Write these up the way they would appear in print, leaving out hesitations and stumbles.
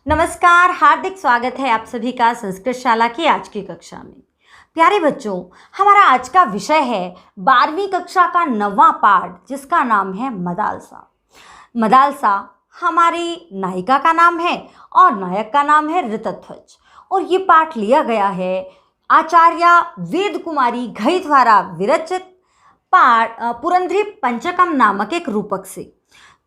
नमस्कार, हार्दिक स्वागत है आप सभी का संस्कृत शाला की आज की कक्षा में। प्यारे बच्चों, हमारा आज का विषय है 12वीं कक्षा का 9वां पाठ, जिसका नाम है मदालसा। मदालसा हमारी नायिका का नाम है और नायक का नाम है ऋतध्वज। और ये पाठ लिया गया है आचार्य वेद कुमारी घई द्वारा विरचित पाठ पुरंदरी पंचकम नामक एक रूपक से।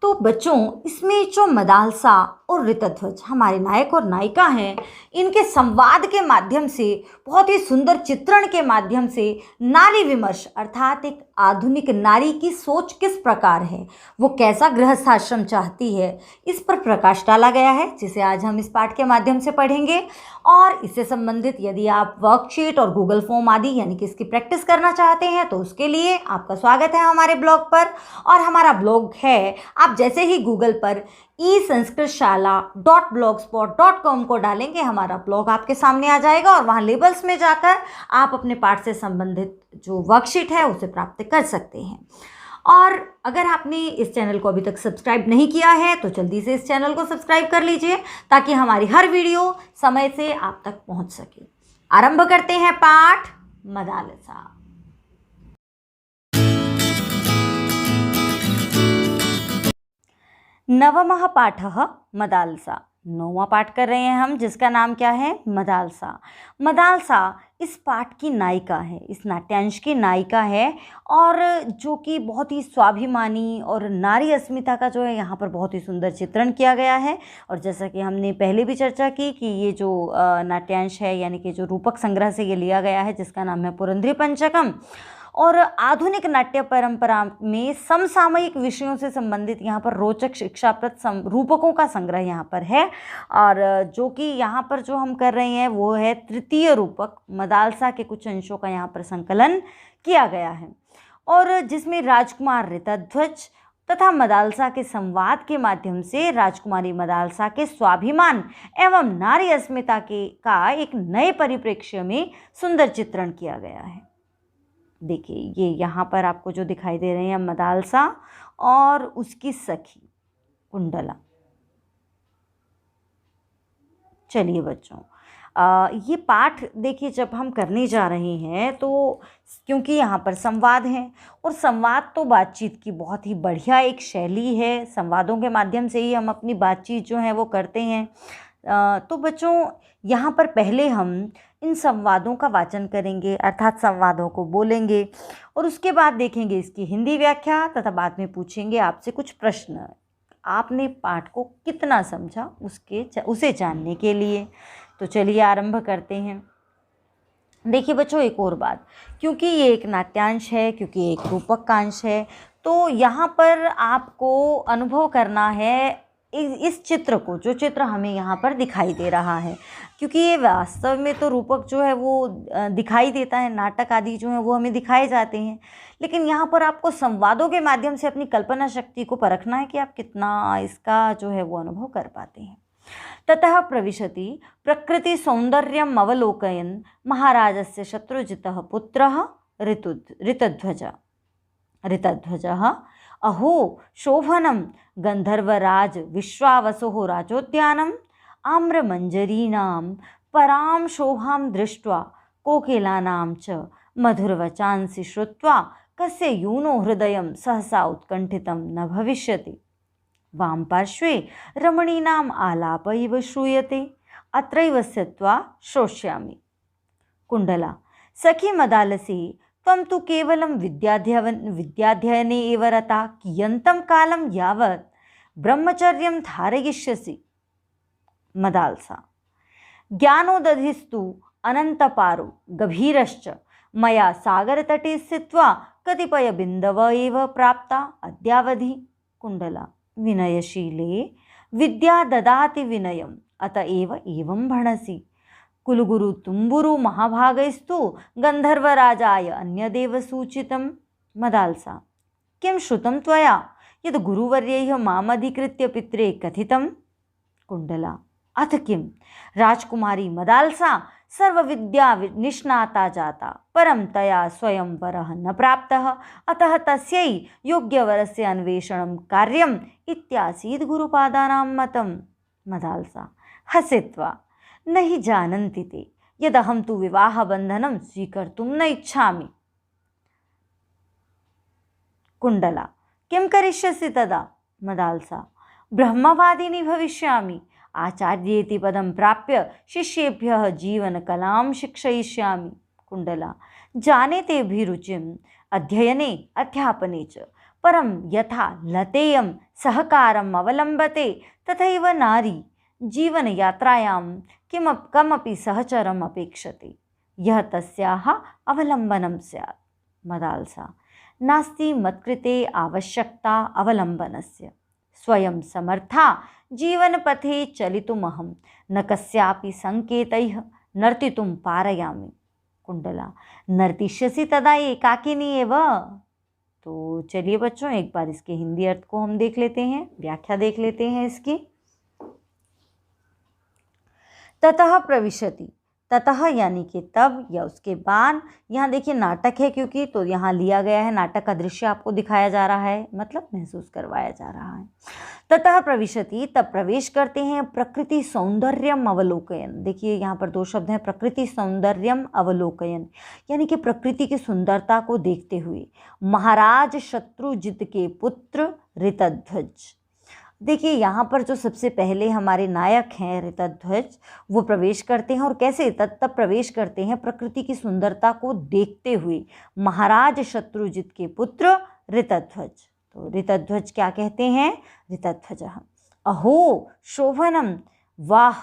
तो बच्चों, इसमें जो मदालसा और ऋतध्वज हमारे नायक और नायिका हैं, इनके संवाद के माध्यम से, बहुत ही सुंदर चित्रण के माध्यम से नारी विमर्श अर्थात एक आधुनिक नारी की सोच किस प्रकार है, वो कैसा गृहस्थाश्रम चाहती है, इस पर प्रकाश डाला गया है, जिसे आज हम इस पाठ के माध्यम से पढ़ेंगे। और इससे संबंधित यदि आप वर्कशीट और गूगल फॉर्म आदि यानी कि इसकी प्रैक्टिस करना चाहते हैं तो उसके लिए आपका स्वागत है हमारे ब्लॉग पर। और हमारा ब्लॉग है, आप जैसे ही गूगल पर esanskritShala.blogspot.com को डालेंगे, हमारा ब्लॉग आपके सामने आ जाएगा और वहाँ लेबल्स में जाकर आप अपने पाठ से संबंधित जो वर्कशीट है उसे प्राप्त कर सकते हैं। और अगर आपने इस चैनल को अभी तक सब्सक्राइब नहीं किया है तो जल्दी से इस चैनल को सब्सक्राइब कर लीजिए, ताकि हमारी हर वीडियो समय से आप तक पहुंच सके। आरंभ करते हैं पाठ मदालसा। नवमः पाठः मदालसा। 9वां पाठ कर रहे हैं हम, जिसका नाम क्या है? मदालसा। मदालसा इस पाठ की नायिका है, इस नाट्यांश की नायिका है, और जो कि बहुत ही स्वाभिमानी और नारी अस्मिता का जो है यहाँ पर बहुत ही सुंदर चित्रण किया गया है। और जैसा कि हमने पहले भी चर्चा की कि ये जो नाट्यांश है यानी कि जो रूपक संग्रह से ये लिया गया है, जिसका नाम है पुरंदरी पंचकम, और आधुनिक नाट्य परंपरा में समसामयिक विषयों से संबंधित यहाँ पर रोचक शिक्षाप्रद रूपकों का संग्रह यहाँ पर है। और जो कि यहाँ पर जो हम कर रहे हैं वो है तृतीय रूपक मदालसा के कुछ अंशों का यहाँ पर संकलन किया गया है, और जिसमें राजकुमार ऋतध्वज तथा मदालसा के संवाद के माध्यम से राजकुमारी मदालसा के स्वाभिमान एवं नारी अस्मिता का एक नए परिप्रेक्ष्य में सुंदर चित्रण किया गया है। देखिए, ये यहाँ पर आपको जो दिखाई दे रहे हैं मदालसा और उसकी सखी कुंडला। चलिए बच्चों, ये पाठ देखिए जब हम करने जा रहे हैं तो क्योंकि यहाँ पर संवाद है, और संवाद तो बातचीत की बहुत ही बढ़िया एक शैली है, संवादों के माध्यम से ही हम अपनी बातचीत जो है वो करते हैं। तो बच्चों, यहाँ पर पहले हम इन संवादों का वाचन करेंगे, अर्थात संवादों को बोलेंगे, और उसके बाद देखेंगे इसकी हिंदी व्याख्या, तथा बाद में पूछेंगे आपसे कुछ प्रश्न, आपने पाठ को कितना समझा उसे जानने के लिए। तो चलिए आरंभ करते हैं। देखिए बच्चों, एक और बात, क्योंकि ये एक नाट्यांश है, क्योंकि एक रूपक का अंश है, तो यहाँ पर आपको अनुभव करना है इस चित्र को, जो चित्र हमें यहाँ पर दिखाई दे रहा है, क्योंकि ये वास्तव में तो रूपक जो है वो दिखाई देता है, नाटक आदि जो है वो हमें दिखाए जाते हैं, लेकिन यहाँ पर आपको संवादों के माध्यम से अपनी कल्पना शक्ति को परखना है कि आप कितना इसका जो है वो अनुभव कर पाते हैं। ततः प्रविशति प्रकृति सौंदर्यम अवलोकयन् महाराजस्य शत्रुजितः पुत्रः ऋतध्वजः अहो शोभनं गंधर्वराज विश्वावसुः राजोद्यानम् आम्रमञ्जरीणां परां शोभां दृष्ट्वा कोकिलानां च मधुरवचांसि श्रुत्वा कस्य यूनो हृदयं सहसा उत्कण्ठितं न भविष्यति। वाम पार्श्वे रमणीनाम् आलाप इव श्रूयते, अत्रैव स्थित्वा श्रोष्यामि। कुंडला। सखी मदालसी, त्वं तु केवलं विद्याध्ययने एव रता, कियन्तं कालं यावत् ब्रह्मचर्यं धारयिष्यसि। मदालसा। ज्ञानोदधिस्तु अनन्तपारो गभीरश्च, मया सागरतटे स्थित्वा कतिपयबिन्दव एव प्राप्ता अद्यावधि। कुंडला। विनयशीले विद्या ददाति विनयम्, अत एव एवं भणसि। कुलगुरु तुम्बुरु महाभागैस्तु गंधर्वराजाय अन्यदेव सूचितं। मदालसा। किं श्रुतं त्वया यद् गुरुवर्यैः मामधिकृत्य पित्रे कथितं। कुंडला। अथ किं? राजकुमारी मदालसा सर्वविद्या निष्णाता जाता, परं तया स्वयंवरः न प्राप्तः, अतः तस्यै योग्यवरस्य अन्वेषणं कार्यम् इत्यासीत् गुरुपादानां मतम्। मदालसा हसित्वा न हि जानन्ति ते यदहं तु विवाहबन्धनं स्वीकर्तुं न इच्छामि। कुण्डला किं करिष्यसि तदा? मदालसा ब्रह्मवादिनी भविष्यामि। आचार्येति पदं प्राप्य शिष्येभ्यः जीवनकलां शिक्षयिष्यामि। कुण्डला जाने ते अभिरुचिम् अध्ययने अध्यापने च, परं यथा लतेयं सहकारम् अवलम्बते तथैव नारी जीवनयात्रायां कमपि सहचरम् अपेक्षते यः तस्याः अवलम्बनं स्यात्। मदालसा नास्ति मत्कृते आवश्यकता अवलम्बनस्य। स्वयं समर्था जीवनपथे चलितुमहं न कस्यापि संकेतैः नर्तितुं पारयामि। कुण्डला नर्तिष्यसि तदा एकाकिनी एव? तो चलिए बच्चों, एक बार इसके हिंदी अर्थ को हम देख लेते हैं, व्याख्या देख लेते हैं इसकी। ततः प्रविशति, ततः यानी कि तब या उसके बाद। यहाँ देखिए नाटक है क्योंकि, तो यहाँ लिया गया है नाटक का दृश्य आपको दिखाया जा रहा है, मतलब महसूस करवाया जा रहा है। ततः प्रविशति तब प्रवेश करते हैं प्रकृति सौंदर्यम अवलोकयन। देखिए यहाँ पर दो शब्द हैं, प्रकृति सौंदर्यम अवलोकयन, यानी कि प्रकृति की सुंदरता को देखते हुए महाराज शत्रुजित के पुत्र ऋतध्वज। देखिए यहाँ पर जो सबसे पहले हमारे नायक हैं ऋतध्वज, वो प्रवेश करते हैं और कैसे तब प्रवेश करते हैं प्रकृति की सुंदरता को देखते हुए महाराज शत्रुजित के पुत्र ऋतध्वज। तो ऋतध्वज क्या कहते हैं? ऋतध्वज अहो शोभनम, वाह,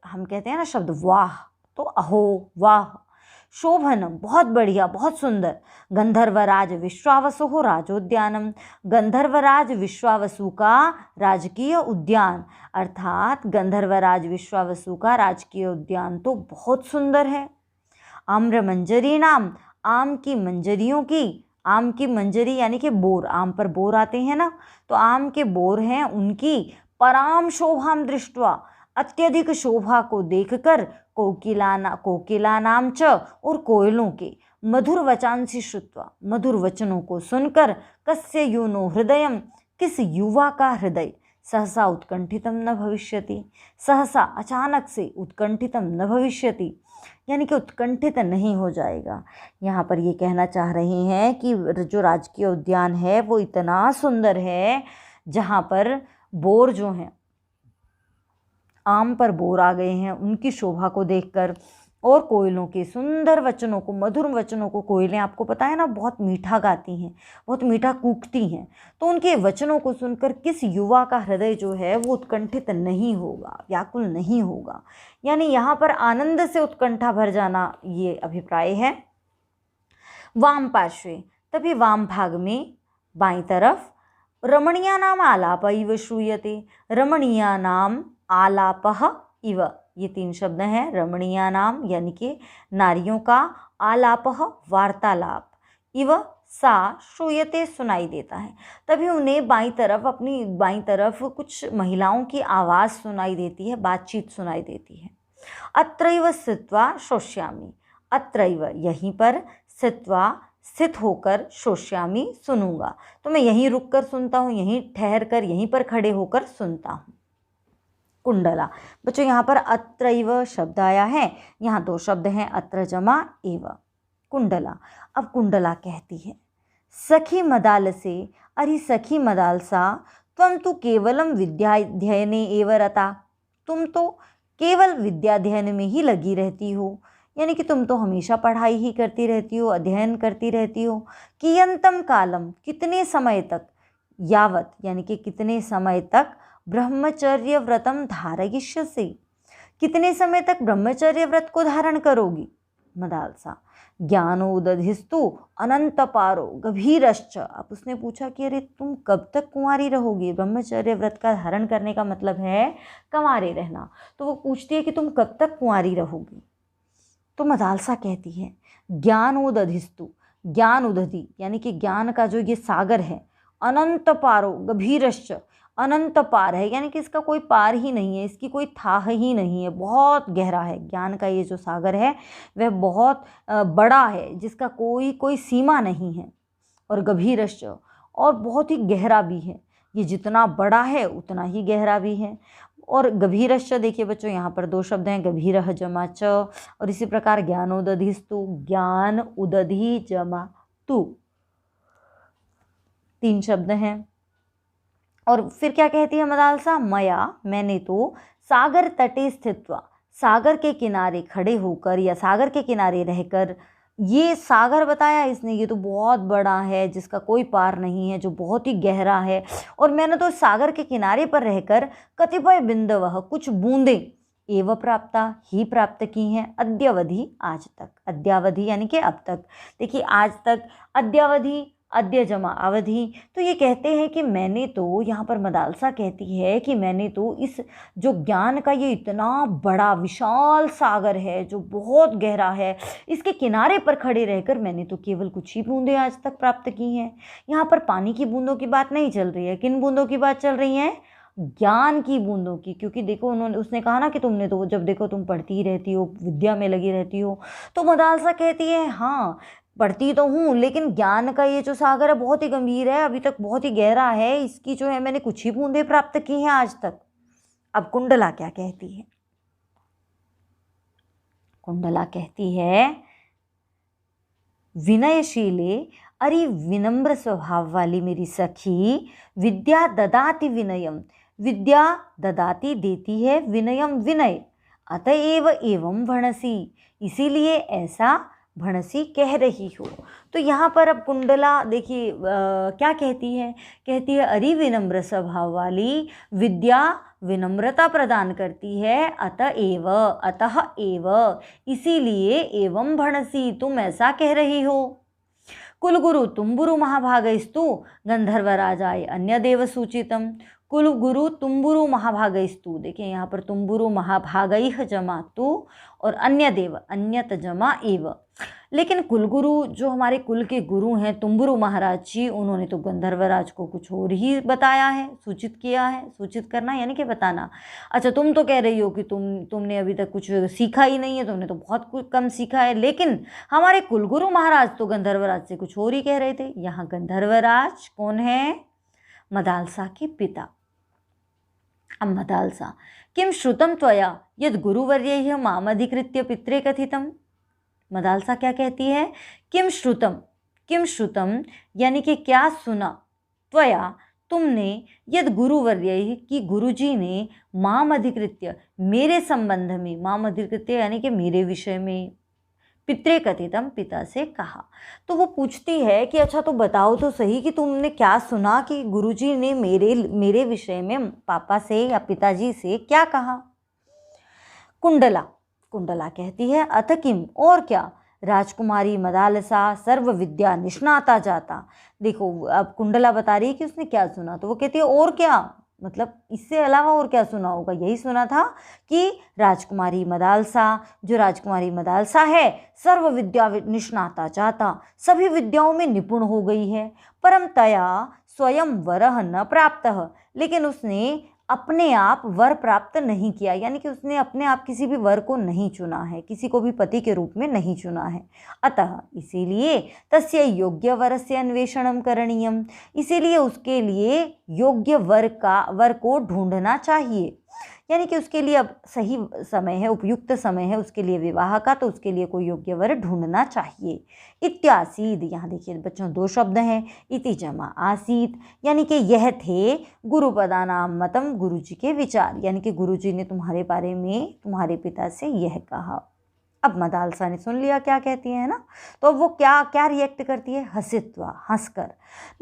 हम कहते हैं ना शब्द वाह, तो अहो वाह, शोभनम बहुत बढ़िया बहुत सुंदर, गंधर्वराज विश्वावसु राजोद्यानम, गंधर्वराज विश्वावसु का राजकीय उद्यान, अर्थात गंधर्वराज विश्वावसु का राजकीय उद्यान तो बहुत सुंदर है। आम्रमंजरी नाम, आम की मंजरियों की, आम की मंजरी यानी कि बोर, आम पर बोर आते हैं ना, तो आम के बोर हैं उनकी, पराम शोभाम दृष्ट्वा अत्यधिक शोभा को देखकर, कोकिला नाम च और कोयलों के, मधुर वचांसी श्रुत्वा मधुर वचनों को सुनकर, कस्य यूनो हृदयम किस युवा का हृदय, सहसा उत्कंठितम न भविष्यति, सहसा अचानक से उत्कंठितम न भविष्यति, यानी कि उत्कंठित नहीं हो जाएगा। यहाँ पर ये कहना चाह रहे हैं कि जो राजकीय उद्यान है वो इतना सुंदर है जहाँ पर बोर जो हैं, आम पर बोर आ गए हैं, उनकी शोभा को देखकर, और कोयलों के सुंदर वचनों को, मधुर वचनों को, कोयलें आपको पता है ना बहुत मीठा गाती हैं, बहुत मीठा कूकती हैं, तो उनके वचनों को सुनकर किस युवा का हृदय जो है वो उत्कंठित नहीं होगा, व्याकुल नहीं होगा, यानी यहाँ पर आनंद से उत्कंठा भर जाना, ये अभिप्राय है। वाम पार्श्वे, तभी वाम भाग में बाईं तरफ, रमणीया नाम आलाप इव श्रूयते, रमणीया नाम आलापह इव, ये तीन शब्द हैं, रमणीया नाम यानी कि नारियों का, आलापह वार्तालाप, इव सा श्रूयते सुनाई देता है, तभी उन्हें बाईं तरफ, अपनी बाईं तरफ कुछ महिलाओं की आवाज़ सुनाई देती है, बातचीत सुनाई देती है। अत्रैव स्थित्वा श्रोष्यामि, अत्रैव यहीं पर, स्थित्वा स्थित होकर, श्रोष्यामि सुनूंगा, तो मैं यहीं रुक कर सुनता हूँ, यहीं ठहर कर, यहीं पर खड़े होकर सुनता हूँ। कुंडला बच्चों यहाँ पर अत्रैव शब्द आया है, यहाँ दो शब्द हैं, अत्र जमा एव। कुंडला, अब कुंडला कहती है, सखी मदालसे, अरे सखी मदालसा, त्वं तु केवलम विद्याध्ययने एव रता, तुम तो केवल विद्याध्ययन में ही लगी रहती हो, यानी कि तुम तो हमेशा पढ़ाई ही करती रहती हो, अध्ययन करती रहती हो। कियंतम कालम, कितने समय तक, यावत यानी कि कितने समय तक, ब्रह्मचर्य व्रतम धारयिष्यसि, कितने समय तक ब्रह्मचर्य व्रत को धारण करोगी। मदालसा, ज्ञानोदधिस्तु अनंत पारो गभीरश्च, अब उसने पूछा कि अरे तुम कब तक कुंवारी रहोगी, ब्रह्मचर्य व्रत का धारण करने का मतलब है कंवारे रहना, तो वो पूछती है कि तुम कब तक कुंवारी रहोगी। तो मदालसा कहती है, ज्ञानोदधिस्तु, ज्ञान उदधि यानी कि ज्ञान का जो ये सागर है, अनंत पारो गभीरश्च, अनंत पार है, यानी कि इसका कोई पार ही नहीं है, इसकी कोई थाह ही नहीं है, बहुत गहरा है। ज्ञान का ये जो सागर है वह बहुत बड़ा है, जिसका कोई सीमा नहीं है, और गभीरश्च, और बहुत ही गहरा भी है, ये जितना बड़ा है उतना ही गहरा भी है। और गभीरश्च, देखिए बच्चों यहाँ पर दो शब्द हैं, गभीरः जमा च, और इसी प्रकार ज्ञानोदधिस्तु, ज्ञान उदधि जमा तु, तीन शब्द हैं। और फिर क्या कहती है मदालसा, मया, मैंने तो, सागर तटे स्थित्वा, सागर के किनारे खड़े होकर या सागर के किनारे रहकर, ये सागर बताया इसने, ये तो बहुत बड़ा है जिसका कोई पार नहीं है, जो बहुत ही गहरा है, और मैंने तो सागर के किनारे पर रहकर कतिपय बिंदवः, कुछ बूंदें, एवं प्राप्ता, ही प्राप्त की हैं, अद्यावधि, आज तक, अद्यावधि यानी कि अब तक, देखिए आज तक, अद्यावधि, अद्य जमा अवधि, तो ये कहते हैं कि मैंने तो, यहाँ पर मदालसा कहती है कि मैंने तो इस जो ज्ञान का ये इतना बड़ा विशाल सागर है जो बहुत गहरा है, इसके किनारे पर खड़े रहकर मैंने तो केवल कुछ ही बूंदें आज तक प्राप्त की हैं। यहाँ पर पानी की बूंदों की बात नहीं चल रही है, किन बूंदों की बात चल रही है, ज्ञान की बूंदों की, क्योंकि देखो उसने कहा ना कि तुमने तो जब देखो तुम पढ़ती ही रहती हो, विद्या में लगी रहती हो, तो मदालसा कहती है हाँ पढ़ती तो हूँ, लेकिन ज्ञान का ये जो सागर है बहुत ही गंभीर है, अभी तक बहुत ही गहरा है, इसकी जो है मैंने कुछ ही बूंदें प्राप्त की हैं आज तक। अब कुंडला क्या कहती है, कुंडला कहती है, विनयशीले, अरे विनम्र स्वभाव वाली मेरी सखी, विद्या ददाति विनयम, विद्या ददाती देती है, विनयम विनय, अतएव एवं भणसी, इसीलिए ऐसा भणसी कह रही हो। तो यहाँ पर अब कुंडला देखिए क्या कहती है, कहती है अरे विनम्र स्वभाव वाली, विद्या विनम्रता प्रदान करती है, अतः एव, इसीलिए एवं भणसी, तुम ऐसा कह रही हो। कुलगुरु तुम्बुरु महाभागैस्तु गंधर्वराजाय अन्य देव सूचितम, कुलगुरु तुम्बुरु महाभागैस्तु, देखिए यहाँ पर तुम्बुरु महाभागैः जमा तु, और अन्य देव अन्यत जमा एव, लेकिन कुलगुरु जो हमारे कुल के गुरु हैं तुम्बुरु महाराज जी, उन्होंने तो गंधर्वराज को कुछ और ही बताया है, सूचित किया है, सूचित करना यानी कि बताना। अच्छा तुम तो कह रही हो कि तुमने अभी तक कुछ सीखा ही नहीं है, तुमने तो बहुत कुछ कम सीखा है, लेकिन हमारे कुलगुरु महाराज तो गंधर्वराज से कुछ और ही कह रहे थे। यहाँ गंधर्वराज कौन है, मदालसा के पिता। अब मदालसा, किम श्रुतम त्वया यद गुरुवर्यैः मामधिकृत्य पित्रे कथितम, मदालसा क्या कहती है, किम श्रुतम, किम श्रुतम यानी कि क्या सुना, त्वया तुमने, यद गुरुवर्यैः की गुरुजी ने, माम अधिकृत्य मेरे संबंध में, माम अधिकृत्य यानी कि मेरे विषय में, पित्रे कथितम पिता से कहा। तो वो पूछती है कि अच्छा तो बताओ तो सही कि तुमने क्या सुना कि गुरुजी ने मेरे विषय में पापा से या पिताजी से क्या कहा। कुंडला, कुंडला कहती है अथ किम, और क्या, राजकुमारी मदालसा सर्व विद्या निष्णाता जाता। देखो अब कुंडला बता रही है कि उसने क्या सुना, तो वो कहती है और क्या, मतलब इससे अलावा और क्या सुना होगा, यही सुना था कि राजकुमारी मदालसा, जो राजकुमारी मदालसा है, सर्व विद्या निष्णाता जाता, सभी विद्याओं में निपुण हो गई है, परम तया स्वयं वरः न प्राप्तः, लेकिन उसने अपने आप वर प्राप्त नहीं किया, यानी कि उसने अपने आप किसी भी वर को नहीं चुना है, किसी को भी पति के रूप में नहीं चुना है। अतः इसीलिए तस्य योग्य वरस्य अन्वेषणम करणीयम, इसीलिए उसके लिए योग्य वर को ढूंढना चाहिए, यानी कि उसके लिए अब सही समय है, उपयुक्त समय है उसके लिए विवाह का, तो उसके लिए कोई योग्य वर ढूंढना चाहिए। इत्यासीद, यहाँ देखिए बच्चों दो शब्द हैं, इति जमा आसीत, यानी कि यह थे गुरुपदानाम मतम, गुरुजी के विचार, यानी कि गुरुजी ने तुम्हारे बारे में तुम्हारे पिता से यह कहा। अब मदालसा ने सुन लिया क्या कहती है ना, तो अब वो क्या क्या रिएक्ट करती है, हसित्वा, हंसकर,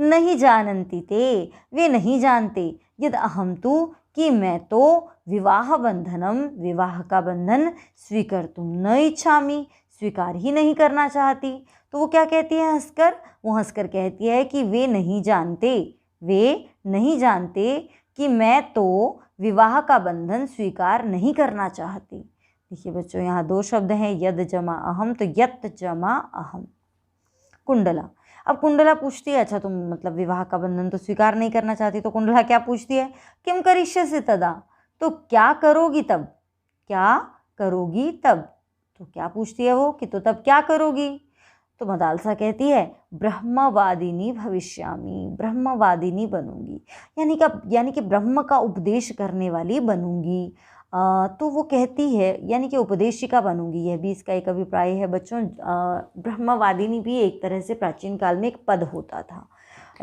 नहीं जानती ते, वे नहीं जानते, यद अहम तु, कि मैं तो विवाह बंधनम, विवाह का बंधन स्वीकर्तुम न इच्छामि, स्वीकार ही नहीं करना चाहती। तो वो क्या कहती है हंसकर, वो हंसकर कहती है कि वे नहीं जानते, वे नहीं जानते कि मैं तो विवाह का बंधन स्वीकार नहीं करना चाहती। देखिए बच्चों यहाँ दो शब्द हैं, यद जमा अहम, तो यत जमा अहम। कुंडला, अब कुंडला पूछती है अच्छा तुम मतलब विवाह का बंधन तो स्वीकार नहीं करना चाहती, तो कुंडला क्या पूछती है, किम करिष्यसि तदा, तो क्या करोगी तब, क्या करोगी तब, तो क्या पूछती है वो कि तो तब क्या करोगी, तो मदालसा कहती है ब्रह्मवादिनी भविष्यामि, ब्रह्मवादिनी बनूंगी, यानी कि ब्रह्म का उपदेश करने वाली बनूंगी। तो वो कहती है यानी कि उपदेशिका बनूंगी, यह भी इसका एक अभिप्राय है बच्चों। ब्रह्मवादिनी भी एक तरह से प्राचीन काल में एक पद होता था,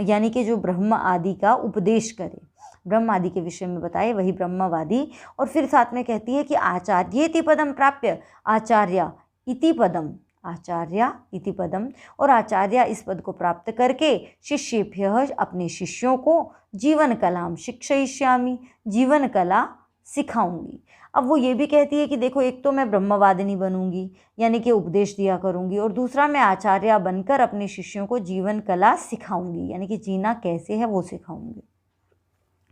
यानी कि जो ब्रह्म आदि का उपदेश करे, ब्रह्म आदि के विषय में बताए, वही ब्रह्मवादी। और फिर साथ में कहती है कि आचार्येति पदम प्राप्य, आचार्य इति पदम, आचार्य इति पदम, और आचार्य इस पद को प्राप्त करके शिष्येभ्यः अपने शिष्यों को जीवन कलाम शिक्षयिष्यामि, जीवन कला सिखाऊंगी। अब वो ये भी कहती है कि देखो, एक तो मैं ब्रह्मवादिनी बनूंगी यानी कि उपदेश दिया करूंगी, और दूसरा मैं आचार्य बनकर अपने शिष्यों को जीवन कला सिखाऊंगी, यानी कि जीना कैसे है वो सिखाऊंगी।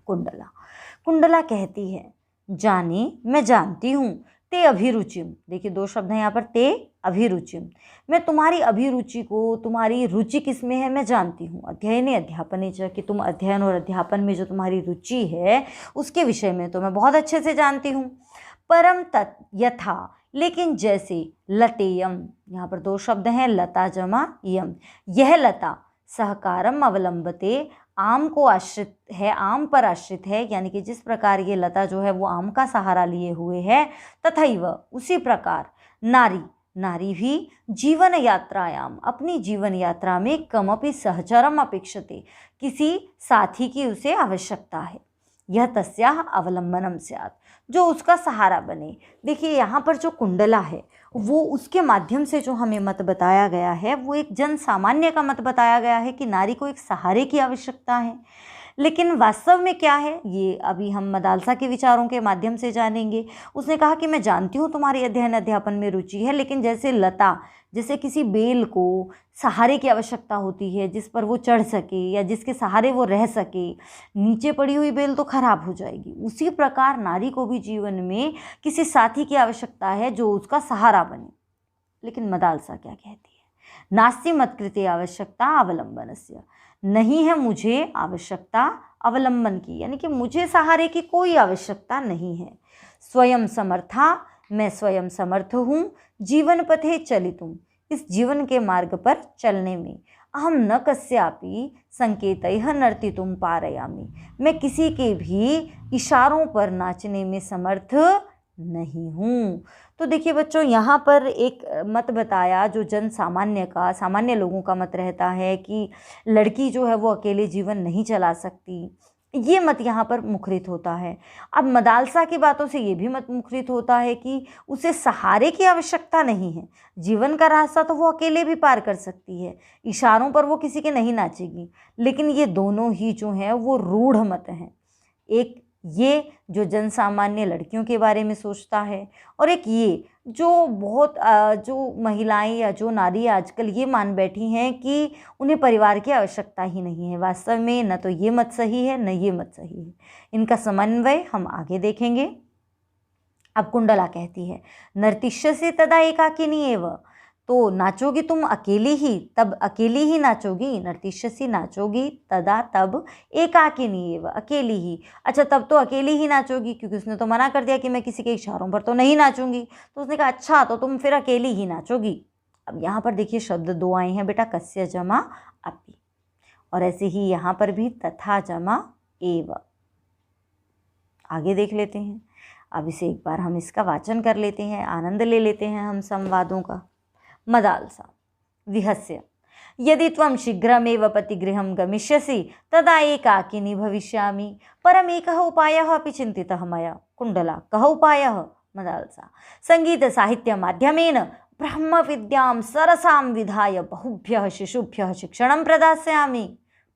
कुंडला कहती है जाने मैं जानती हूँ, ते अभिरुचिम, देखिए दो शब्द हैं यहाँ पर, ते अभिरुचिम, मैं तुम्हारी अभिरुचि को, तुम्हारी रुचि किस में है मैं जानती हूँ। अध्ययने अध्यापने च, कि तुम अध्ययन और अध्यापन में जो तुम्हारी रुचि है उसके विषय में तो मैं बहुत अच्छे से जानती हूँ। परम तत् यथा, लेकिन जैसे, लतेयम, यहाँ पर दो शब्द हैं, लता जमा यम, यह लता सहकारम अवलंबते, आम को आश्रित है, आम पर आश्रित है, यानी कि जिस प्रकार ये लता जो है वो आम का सहारा लिए हुए है, तथैव उसी प्रकार नारी, नारी भी जीवन यात्रायाम, अपनी जीवन यात्रा में कमपि सहचरम अपेक्षते, किसी साथी की उसे आवश्यकता है। यह तस्याः अवलंबनम स्यात्, जो उसका सहारा बने। देखिए यहाँ पर जो कुंडला है वो उसके माध्यम से जो हमें मत बताया गया है वो एक जन सामान्य का मत बताया गया है कि नारी को एक सहारे की आवश्यकता है। लेकिन वास्तव में क्या है ये अभी हम मदालसा के विचारों के माध्यम से जानेंगे। उसने कहा कि मैं जानती हूँ तुम्हारी अध्ययन अध्यापन में रुचि है, लेकिन जैसे लता, जैसे किसी बेल को सहारे की आवश्यकता होती है जिस पर वो चढ़ सके या जिसके सहारे वो रह सके, नीचे पड़ी हुई बेल तो खराब हो जाएगी, उसी प्रकार नारी को भी जीवन में किसी साथी की आवश्यकता है जो उसका सहारा बने। लेकिन मदालसा क्या कहती है, नास्ति मत्कृते आवश्यकता अवलंबनस्य, नहीं है मुझे आवश्यकता अवलंबन की, यानी कि मुझे सहारे की कोई आवश्यकता नहीं है। स्वयं समर्था, मैं स्वयं समर्थ हूँ, जीवन पथे चलितुम, इस जीवन के मार्ग पर चलने में। अहम न कस्यापि संकेतैः नर्तितुम पारयामि, मैं किसी के भी इशारों पर नाचने में समर्थ नहीं हूँ। तो देखिए बच्चों, यहाँ पर एक मत बताया जो जन सामान्य का, सामान्य लोगों का मत रहता है कि लड़की जो है वो अकेले जीवन नहीं चला सकती, ये मत यहाँ पर मुखरित होता है। अब मदालसा की बातों से ये भी मत मुखरित होता है कि उसे सहारे की आवश्यकता नहीं है, जीवन का रास्ता तो वो अकेले भी पार कर सकती है, इशारों पर वो किसी के नहीं नाचेगी। लेकिन ये दोनों ही जो हैं वो रूढ़ मत हैं, एक ये जो जनसामान्य लड़कियों के बारे में सोचता है, और एक ये जो बहुत जो महिलाएं या जो नारी आजकल ये मान बैठी हैं कि उन्हें परिवार की आवश्यकता ही नहीं है। वास्तव में न तो ये मत सही है न ये मत सही है, इनका समन्वय हम आगे देखेंगे। अब कुंडला कहती है नर्तिष्यसि तदा एकाकिनी एव, तो नाचोगी तुम अकेली ही, तब अकेली ही नाचोगी, नर्तिष्यसि नाचोगी, तदा तब एकाकिनी एव, अकेली ही। अच्छा, तब तो अकेली ही नाचोगी, क्योंकि उसने तो मना कर दिया कि मैं किसी के इशारों पर तो नहीं नाचूंगी। तो उसने कहा अच्छा, तो तुम फिर अकेली ही नाचोगी। अब यहाँ पर देखिए शब्द दो आए हैं बेटा, कस्य जमा अपि, और ऐसे ही यहाँ पर भी तथा जमा एव। आगे देख लेते हैं। अब इसे एक बार हम इसका वाचन कर लेते हैं, आनंद ले लेते हैं हम संवादों का। मदालसा विहस्य, यदि त्वं शीघ्रमेव पतिगृहं गमिष्यसि तदा एकाकिनी भविष्यामि, परमेकः उपायः अपि चिन्तितः मया। कुंडला, कः उपायः? मदालसा, संगीतसाहित्यमाध्यमेन ब्रह्मविद्यां सरसां विधाय बहुभ्यः शिशुभ्यः शिक्षणं प्रदास्यामि।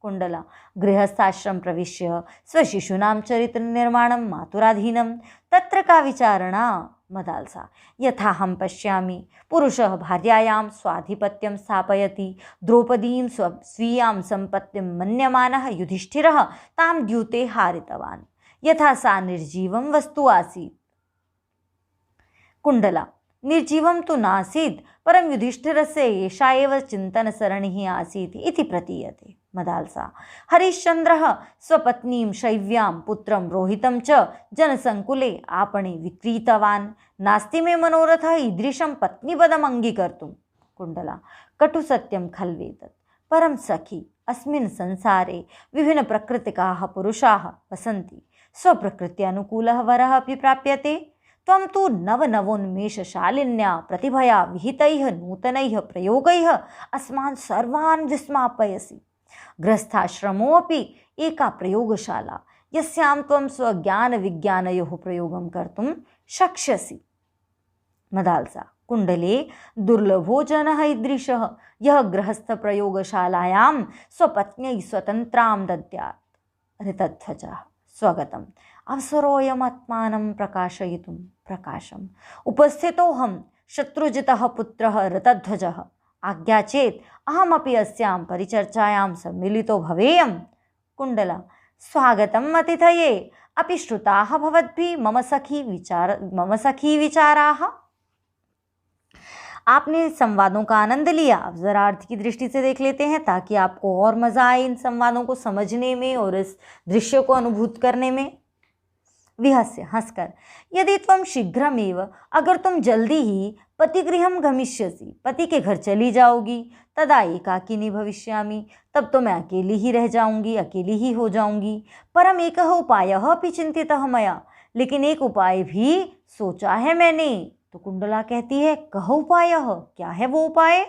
कुंडला, गृहस्थाश्रम प्रविश्य स्वशिशूनां चरित्रनिर्माणं मातुराधीनं, तत्र का विचारणा? मदालसा, यथाहं पश्यामि पुरुषः भार्यायां स्वाधिपत्यं स्थापयति, द्रौपदीं स्वीयां सम्पत्तिं मन्यमानः युधिष्ठिरः तां द्यूते हारितवान्, यथा सा निर्जीवं वस्तु आसीत्। कुंडला, निर्जीवं तु नासीत्, परं युधिष्ठिरस्य एषा एव चिन्तनसरणिः आसीत् इति प्रतीयते। मदालसा, हरिश्चन्द्रः स्वपत्नीं शैव्यां पुत्रं रोहितं च जनसंकुले आपणे विक्रीतवान्, नास्ति मे मनोरथः ईदृशं पत्नीपदम् अङ्गीकर्तुम्। कुंडला कटु सत्यं खल्वेतत् परं सखी अस्मिन् संसारे विभिन्न प्रकृतिकाः पुरुषाः वसन्ति स्वप्रकृत्यनुकूलः वरः अपि प्राप्यते त्वं तु नवनवोन्मेषशालिन्या प्रतिभया विहितैः नूतनैः प्रयोगैः अस्मान् सर्वान् विस्मापयसि। गृहस्थाश्रमोऽपि एका प्रयोगशाला यस्यां त्वं स्वज्ञानविज्ञानयोः प्रयोगं कर्तुं शक्ष्यसि। मदालसा कुंडले दुर्लभो जनः ईदृशः यः गृहस्थप्रयोगशालायां स्वपत्न्यै स्वतन्त्रां दद्यात्। ऋतध्वजः स्वगतम् अवसरोऽयमात्मानं प्रकाशयितुं प्रकाशम् उपस्थितोऽहं शत्रुजितः पुत्रः ऋतध्वजः। आज्ञा चेत् अहमपि अस्यां परिचर्चायां सम्मिलितो भवेयम्। कुंडला स्वागतम् अतिथये अपि श्रुताः भवद्भिः मम सखी विचाराः। आपने संवादों का आनंद लिया। अब जरा अर्थ की दृष्टि से देख लेते हैं ताकि आपको और मज़ा आए इन संवादों को समझने में और इस दृश्य को अनुभूत करने में। विहस्य हंसकर यदि त्वं शीघ्रमेव अगर तुम जल्दी ही पतिगृहं गमिष्यसि पति के घर चली जाओगी तदा एकाकिनी भविष्यामि तब तो मैं अकेली ही रह जाऊंगी अकेली ही हो जाऊंगी। परम एकः उपायः अपि चिंतितः मया लेकिन एक उपाय भी सोचा है मैंने। तो कुंडला कहती है कह उपायः क्या है वो उपाय।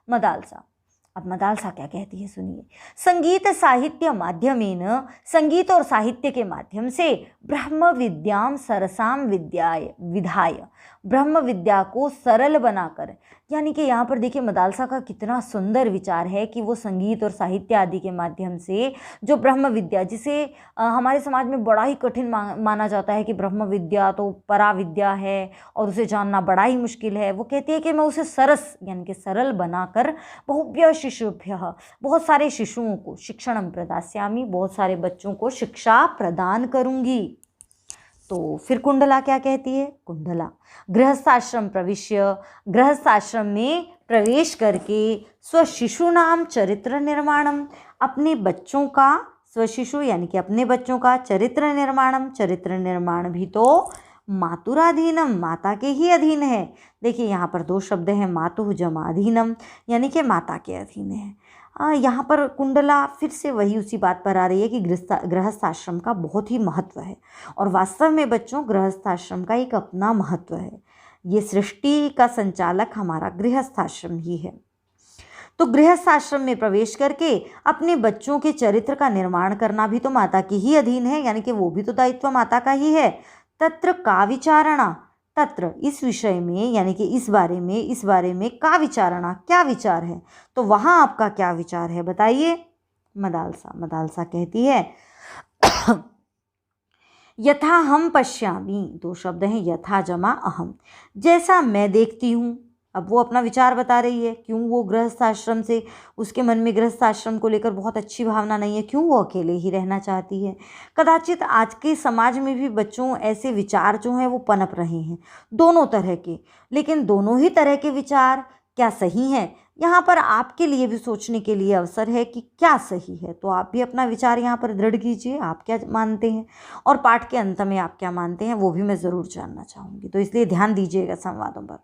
मदालसा अब मदालसा क्या कहती है सुनिए। संगीत साहित्य माध्यमेन संगीत और साहित्य के माध्यम से ब्रह्म विद्याम सरसाम विधाय ब्रह्म विद्या को सरल बनाकर यानी कि यहाँ पर देखिए मदालसा का कितना सुंदर विचार है कि वो संगीत और साहित्य आदि के माध्यम से जो ब्रह्म विद्या जिसे हमारे समाज में बड़ा ही कठिन माना जाता है कि ब्रह्म विद्या तो परा विद्या है और उसे जानना बड़ा ही मुश्किल है। वो कहती है कि मैं उसे सरस यानी कि सरल बनाकर बहुभ्य शिशुभ्यः बहुत सारे शिशुओं को शिक्षणं प्रदास्यामि बहुत सारे बच्चों को शिक्षा प्रदान करूँगी। तो फिर कुंडला क्या कहती है। कुंडला गृहस्थाश्रम प्रविश्य गृहस्थाश्रम में प्रवेश करके स्वशिशूनाम चरित्र निर्माणम अपने बच्चों का स्वशिशु यानी कि अपने बच्चों का चरित्र निर्माण भी तो मातुराधीनम माता के ही अधीन है। देखिए यहाँ पर दो शब्द हैं मातुः जमा अधीनम यानी कि माता के अधीन है। यहाँ पर कुंडला फिर से वही उसी बात पर आ रही है कि गृहस्थाश्रम का बहुत ही महत्व है और वास्तव में बच्चों गृहस्थाश्रम का एक अपना महत्व है। ये सृष्टि का संचालक हमारा गृहस्थाश्रम ही है। तो गृहस्थाश्रम में प्रवेश करके अपने बच्चों के चरित्र का निर्माण करना भी तो माता की ही अधीन है यानी कि वो भी तो दायित्व माता का ही है। तत्र का विचारणा तत्र इस विषय में यानी कि इस बारे में का विचारणा क्या विचार है तो वहाँ आपका क्या विचार है बताइए। मदालसा कहती है यथा हम पश्यामि दो शब्द हैं यथा जमा अहम जैसा मैं देखती हूँ। अब वो अपना विचार बता रही है क्यों वो गृहस्थाश्रम से उसके मन में गृहस्थाश्रम को लेकर बहुत अच्छी भावना नहीं है क्यों वो अकेले ही रहना चाहती है। कदाचित आज के समाज में भी बच्चों ऐसे विचार जो हैं वो पनप रहे हैं दोनों तरह के लेकिन दोनों ही तरह के विचार क्या सही हैं यहाँ पर आपके लिए भी सोचने के लिए अवसर है कि क्या सही है। तो आप भी अपना विचार यहाँ पर दृढ़ कीजिए आप क्या मानते हैं और पाठ के अंत में आप क्या मानते हैं वो भी मैं ज़रूर जानना चाहूँगी। तो इसलिए ध्यान दीजिएगा संवादों पर।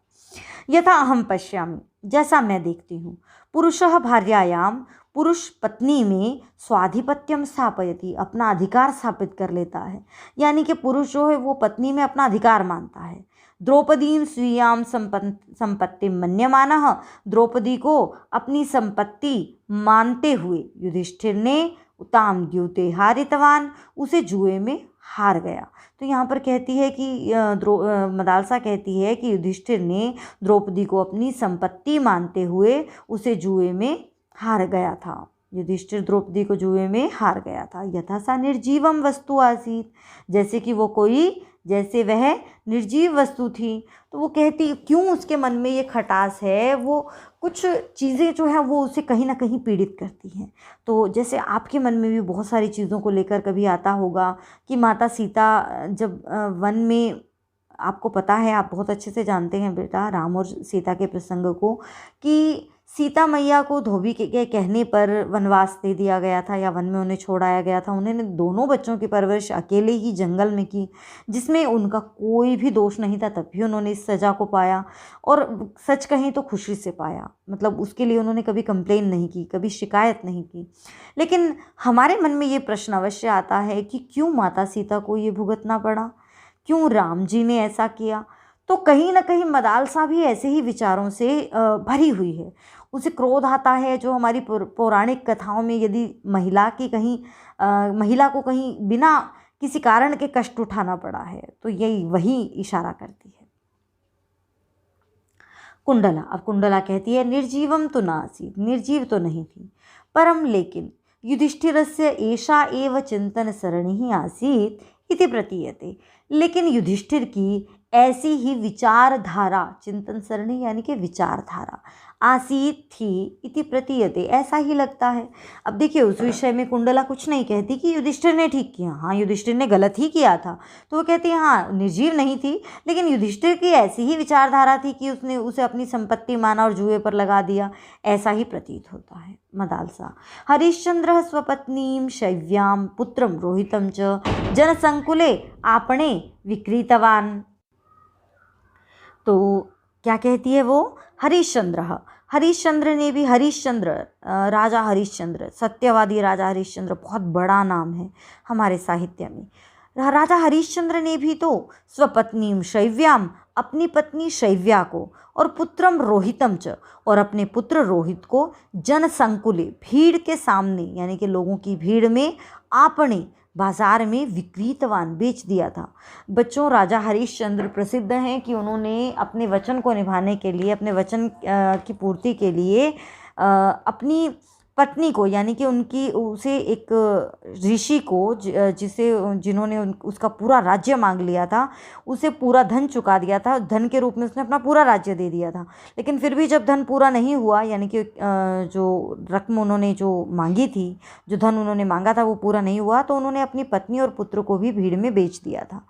यथा अहम पश्यामि जैसा मैं देखती हूँ पुरुषः भार्यायां पुरुष पत्नी में स्वाधिपत्यम स्थापयति अपना अधिकार स्थापित कर लेता है यानी कि पुरुष जो है वो पत्नी में अपना अधिकार मानता है। द्रौपदीं स्वीयां संपत्ति मन्यमानः द्रौपदी को अपनी संपत्ति मानते हुए युधिष्ठिर ने ताम द्यूते हारितवान उसे जुए में हार गया। तो यहाँ पर कहती है कि मदालसा कहती है कि युधिष्ठिर ने द्रौपदी को अपनी संपत्ति मानते हुए उसे जुए में हार गया था। युधिष्ठिर द्रौपदी को जुए में हार गया था। यथा सा निर्जीवम वस्तु आसीत जैसे वह निर्जीव वस्तु थी। तो वो कहती क्यों उसके मन में ये खटास है वो कुछ चीज़ें जो हैं वो उसे कहीं ना कहीं पीड़ित करती हैं। तो जैसे आपके मन में भी बहुत सारी चीज़ों को लेकर कभी आता होगा कि माता सीता जब वन में आपको पता है आप बहुत अच्छे से जानते हैं बेटा राम और सीता के प्रसंग को कि सीता मैया को धोबी के कहने पर वनवास दे दिया गया था या वन में उन्हें छोड़ाया गया था। उन्होंने दोनों बच्चों की परवरिश अकेले ही जंगल में की, जिसमें उनका कोई भी दोष नहीं था, तब भी उन्होंने इस सज़ा को पाया और सच कहें तो खुशी से पाया। मतलब उसके लिए उन्होंने कभी कंप्लेन नहीं की, कभी शिकायत नहीं की। लेकिन हमारे मन में ये प्रश्न अवश्य आता है कि क्यों माता सीता को ये भुगतना पड़ा, क्यों राम जी ने ऐसा किया। तो कहीं ना कहीं मदालसा भी ऐसे ही विचारों से भरी हुई है। उसे क्रोध आता है, जो हमारी पौराणिक कथाओं में यदि महिला को कहीं बिना किसी कारण के कष्ट उठाना पड़ा है तो यही वही इशारा करती है। कुंडला, अब कुंडला कहती है निर्जीवम तो नासीत्, निर्जीव तो नहीं थी, परम लेकिन युधिष्ठिरस्य एषा एव चिंतन सरणिः आसीत् इति प्रतीयते। लेकिन युधिष्ठिर की ऐसी ही विचारधारा, चिंतन सरणी यानी कि विचारधारा, आसीत थी इति प्रतीयते, ऐसा ही लगता है। अब देखिए उस विषय में कुंडला कुछ नहीं कहती कि युधिष्ठिर ने ठीक किया, हाँ युधिष्ठिर ने गलत ही किया था। तो वो कहती है हाँ निर्जीव नहीं थी, लेकिन युधिष्ठिर की ऐसी ही विचारधारा थी कि उसने उसे अपनी संपत्ति माना और जुए पर लगा दिया, ऐसा ही प्रतीत होता है। मदालसा, हरिश्चंद्र स्वपत्नीं शैव्यां पुत्रं रोहितं च जनसंकुले आपणे विक्रीतवान्। तो क्या कहती है वो, हरिश्चंद्र ने भी, राजा हरिश्चंद्र, सत्यवादी राजा हरिश्चंद्र बहुत बड़ा नाम है हमारे साहित्य में। राजा हरिश्चंद्र ने भी तो स्वपत्नीं शैव्याम, अपनी पत्नी शैव्या को, और पुत्रम रोहितम च, और अपने पुत्र रोहित को, जनसंकुले, भीड़ के सामने यानी कि लोगों की भीड़ में, आपने, बाजार में, विक्रीतवान, बेच दिया था। बच्चों, राजा हरिश्चंद्र प्रसिद्ध हैं कि उन्होंने अपने वचन को निभाने के लिए, अपने वचन की पूर्ति के लिए अपनी पत्नी को यानी कि उसे एक ऋषि को जिन्होंने उसका पूरा राज्य मांग लिया था, उसे पूरा धन चुका दिया था। धन के रूप में उसने अपना पूरा राज्य दे दिया था। लेकिन फिर भी जब धन पूरा नहीं हुआ, यानी कि जो रकम उन्होंने जो मांगी थी, जो धन उन्होंने मांगा था वो पूरा नहीं हुआ, तो उन्होंने अपनी पत्नी और पुत्र को भी भीड़ में बेच दिया था।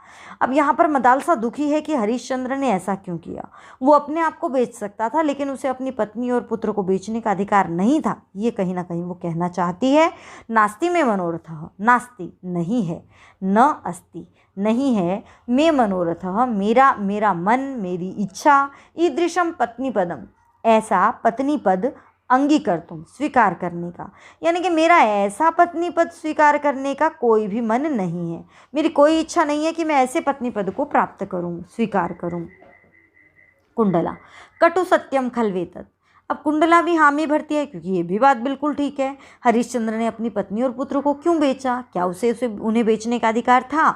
अब यहाँ पर मदालसा दुखी है कि हरिश्चंद्र ने ऐसा क्यों किया। वो अपने आप को बेच सकता था, लेकिन उसे अपनी पत्नी और पुत्र को बेचने का अधिकार नहीं था। ये कहीं ना कहीं वो कहना चाहती है। नास्ति में मनोरथः, नास्ति नहीं है, न अस्ति नहीं है, मे मनोरथः मेरा मन, मेरी इच्छा, ईदृशम पत्नी पदम, ऐसा पत्नी पद अंगीकर्तुम, स्वीकार करने का, यानी कि मेरा ऐसा पत्नी पद स्वीकार करने का कोई भी मन नहीं है। मेरी कोई इच्छा नहीं है कि मैं ऐसे पत्नी पद को प्राप्त करूं, स्वीकार करूं। कुंडला, कटु सत्यम खलवेतत्। अब कुंडला भी हामी भरती है, क्योंकि ये भी बात बिल्कुल ठीक है। हरिश्चंद्र ने अपनी पत्नी और पुत्र को क्यों बेचा, क्या उसे उन्हें बेचने का अधिकार था।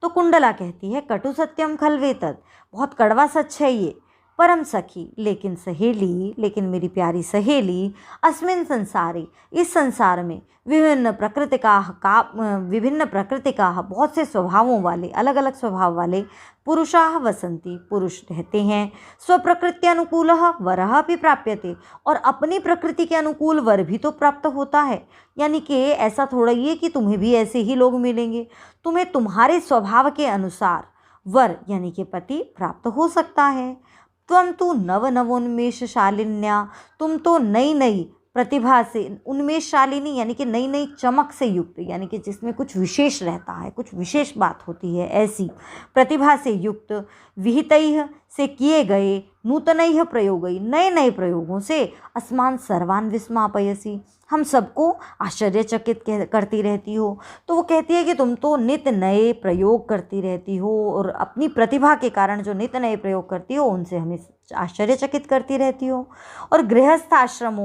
तो कुंडला कहती है कटु सत्यम खलवेतत्, बहुत कड़वा सच है ये। परम सखी, लेकिन सहेली, लेकिन मेरी प्यारी सहेली, अस्मिन् संसारे, इस संसार में, विभिन्न प्रकृतिकाः, बहुत से स्वभावों वाले, अलग अलग स्वभाव वाले, पुरुषाः वसन्ति, पुरुष रहते हैं, स्वप्रकृत्यनुकूलः वरः अपि प्राप्यते, और अपनी प्रकृति के अनुकूल वर भी तो प्राप्त होता है। यानी कि ऐसा थोड़ा ही है कि तुम्हें भी ऐसे ही लोग मिलेंगे, तुम्हें तुम्हारे स्वभाव के अनुसार वर यानी कि पति प्राप्त हो सकता है। त्वं तु नवोन्मेषशालिन्या, तुम तो नई नई प्रतिभा से, उन्मेषशालिनी यानी कि नई नई चमक से युक्त, यानी कि जिसमें कुछ विशेष रहता है, कुछ विशेष बात होती है, ऐसी प्रतिभा से युक्त, विहितैः से किए गए, नूतनैः प्रयोगैः, नए नए प्रयोगों से, अस्मान् सर्वान् विस्मापयसि, हम सबको आश्चर्यचकित करती रहती हो। तो वो कहती है कि तुम तो नित नए प्रयोग करती रहती हो, और अपनी प्रतिभा के कारण जो नित नए प्रयोग करती हो उनसे हमें आश्चर्यचकित करती रहती हो। और गृहस्थाश्रम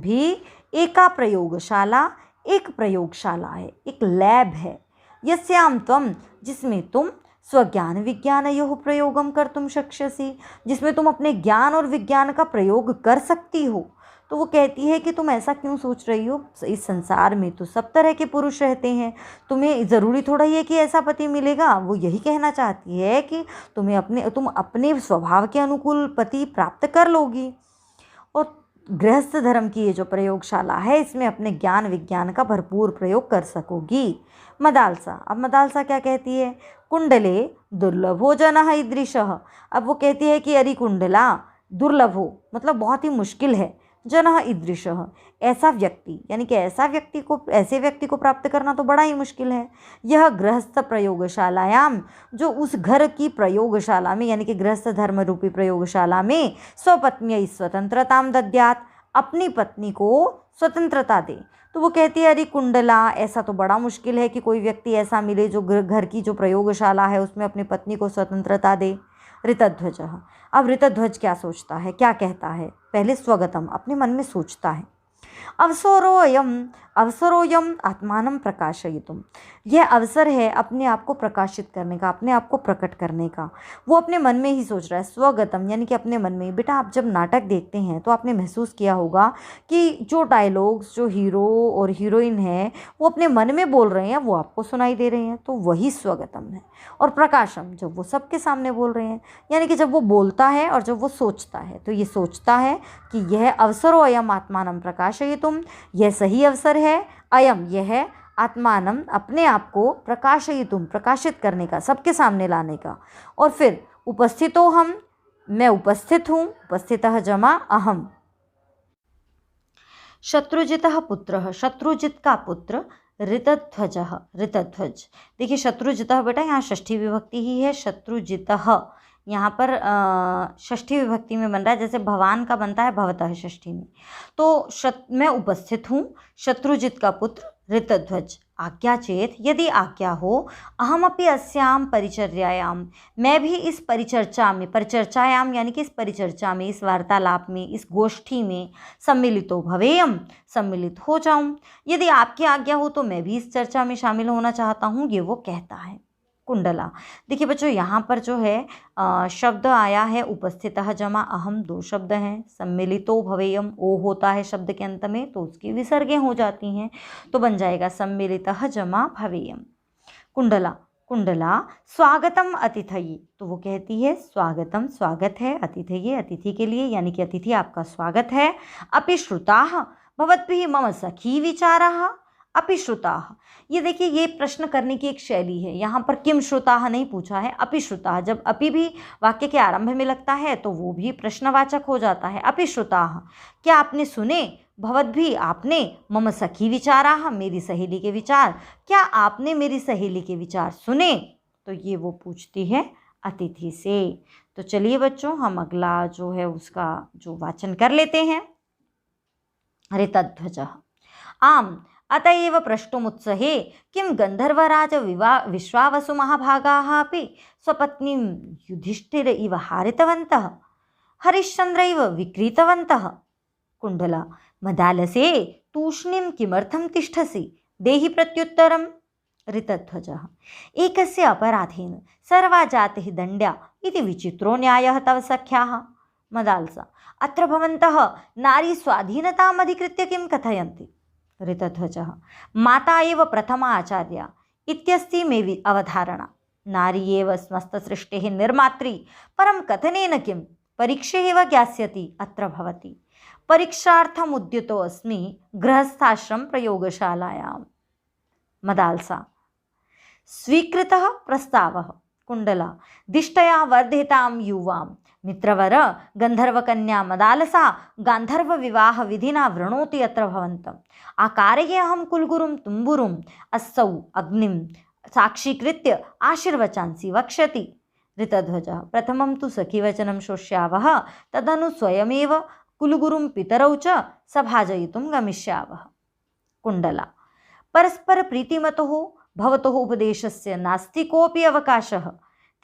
भी एका प्रयोगशाला, एक प्रयोगशाला है, एक लैब है। यस्याम त्वम, जिसमें तुम स्वज्ञान विज्ञानयोः प्रयोगम कर्तुं शक्ष्यसि, जिसमें तुम अपने ज्ञान और विज्ञान का प्रयोग कर सकती हो। तो वो कहती है कि तुम ऐसा क्यों सोच रही हो, इस संसार में तो सब तरह के पुरुष रहते हैं, तुम्हें ज़रूरी थोड़ा ही है कि ऐसा पति मिलेगा। वो यही कहना चाहती है कि तुम अपने स्वभाव के अनुकूल पति प्राप्त कर लोगी, और गृहस्थ धर्म की ये जो प्रयोगशाला है इसमें अपने ज्ञान विज्ञान का भरपूर प्रयोग कर सकोगी। मदालसा, अब मदालसा क्या कहती है, कुंडले दुर्लभो जनः ईदृशः। अब वो कहती है कि अरे कुंडला, दुर्लभ हो, मतलब बहुत ही मुश्किल है। जनः ईदृशः, ऐसा व्यक्ति, यानी कि ऐसे व्यक्ति को प्राप्त करना तो बड़ा ही मुश्किल है। यह गृहस्थ प्रयोगशालायाम, जो उस घर की प्रयोगशाला में, यानी कि गृहस्थ धर्म रूपी प्रयोगशाला में स्वपत्न्यै स्वतंत्रतां दद्यात्, अपनी पत्नी को स्वतंत्रता दे। तो वो कहती है अरे कुंडला, ऐसा तो बड़ा मुश्किल है कि कोई व्यक्ति ऐसा मिले जो घर की जो प्रयोगशाला है उसमें अपनी पत्नी को स्वतंत्रता दे। ऋतध्वजः, अब ऋतध्वज क्या सोचता है, क्या कहता है? पहले स्वगतम, अपने मन में सोचता है। अवसरोयम आत्मानं प्रकाशयितुम, यह अवसर है अपने आप को प्रकाशित करने का, अपने आप को प्रकट करने का। वो अपने मन में ही सोच रहा है। स्वगतम यानी कि अपने मन में। बेटा, आप जब नाटक देखते हैं तो आपने महसूस किया होगा कि जो डायलॉग्स जो हीरो और हीरोइन है वो अपने मन में बोल रहे हैं वो आपको सुनाई दे रहे हैं, तो वही स्वगतम है। और प्रकाशम, जब वो सबके सामने बोल रहे हैं, यानी कि जब वो बोलता है और जब वो सोचता है, तो ये सोचता है कि यह अवसरो अयम आत्मानं प्रकाशयितुम, यह सही अवसर है। अयम, यह आत्मानं, अपने आप को प्रकाशयितुम, प्रकाशित करने का, सबके सामने लाने का। और फिर उपस्थितो हम, मैं उपस्थित हूँ, उपस्थितः जमा अहम। शत्रुजितः पुत्रः, शत्रुजित का पुत्र ऋतध्वजः, ऋतध्वज। देखिए शत्रुजितः बेटा यहाँ षष्ठी विभक्ति ही है, शत्रुजितः यहाँ पर षष्ठी विभक्ति में बन रहा है, जैसे भवान का बनता है भवतः षष्ठी में। तो मैं उपस्थित हूँ, शत्रुजित का पुत्र ऋतध्वज। आज्ञा चेत, यदि आज्ञा हो, अहमपि अस्याम परिचर्यायाम, मैं भी इस परिचर्चा में, परिचर्चायाम यानी कि इस परिचर्चा में, इस वार्तालाप में, इस गोष्ठी में सम्मिलितो भवेयम, सम्मिलित हो जाऊं। यदि आपकी आज्ञा हो तो मैं भी इस चर्चा में शामिल होना चाहता हूँ, ये वो कहता है। कुंडला, देखिए बच्चों यहाँ पर जो है शब्द आया है उपस्थितः जमा अहम, दो शब्द हैं। सम्मिलितो भवेयम, ओ होता है शब्द के अंत में, तो उसकी विसर्गें हो जाती हैं, तो बन जाएगा सम्मिलितः जमा भवेयम। कुंडला, कुंडला स्वागतम अतिथये, तो वो कहती है स्वागतम, स्वागत है, अतिथये, अतिथि के लिए, यानी कि अतिथि आपका स्वागत है। अपि श्रुताः भवद्भिः मम सखी विचाराः, अपि श्रुताः, ये देखिए ये प्रश्न करने की एक शैली है। यहाँ पर किम श्रुताः नहीं पूछा है, अपि श्रुताः। जब अपि भी वाक्य के आरंभ में लगता है तो वो भी प्रश्नवाचक हो जाता है। अपि श्रुताः, क्या आपने सुने? भवद्भिः, आपने, मम सखी विचाराः, मेरी सहेली के विचार, क्या आपने मेरी सहेली के विचार सुने? तो ये वो पूछती है अतिथि से। तो चलिए बच्चों, हम अगला जो है उसका जो वाचन कर लेते हैं। ऋतध्वजः आम अतएव प्रष्टुमुत्सहे किं गंधर्वराज विश्वावसु महाभागाः अपि स्वपत्नीं युधिष्ठिर इव हारितवन्तः, हरिश्चन्द्र इव विक्रीतवन्तः। कुंडला, मदालसे तूष्णीं किमर्थं तिष्ठसि, देहि प्रत्युत्तरम्। ऋतध्वजः एकस्य अपराधेन सर्वा जातिः दण्ड्या इति विचित्रो न्यायः तव सख्याः। मदालसा, अत्र भवन्तः नारी स्वाधीनताम् अधिकृत्य किं कथयन्ति? ऋतध्वजः माता एव प्रथमा आचार्या इत्यस्ति मे अवधारणा, नारी एव समस्तसृष्टेः निर्मात्री, परं कथनेन किं, परीक्षे एव ज्ञास्यति अत्र भवति, परीक्षार्थम् उद्युतो अस्मि गृहस्थाश्रम प्रयोगशालायाम्। मदालसा स्वीकृतः प्रस्तावः। कुंडला, दिष्टया वर्धितां युवां मित्रवर गंधर्वकन्या मदालसा गांधर्व विवाह विधिना वृणोति अत्र भवन्तम्, आकारये अहं कुलगुरुं तुम्बुरुम् अस्सौ अग्निं साक्षीकृत्य आशीर्वचांसि वक्ष्यति। ऋतध्वजः प्रथमं तु सखीवचनं श्रोष्यावः, तदनु स्वयमेव कुलगुरुं पितरौ च सभाजयितुं गमिष्यावः। कुंडला, परस्पर प्रीतिमतोः भवतोः उपदेशस्य नास्ति कोऽपि अवकाशः,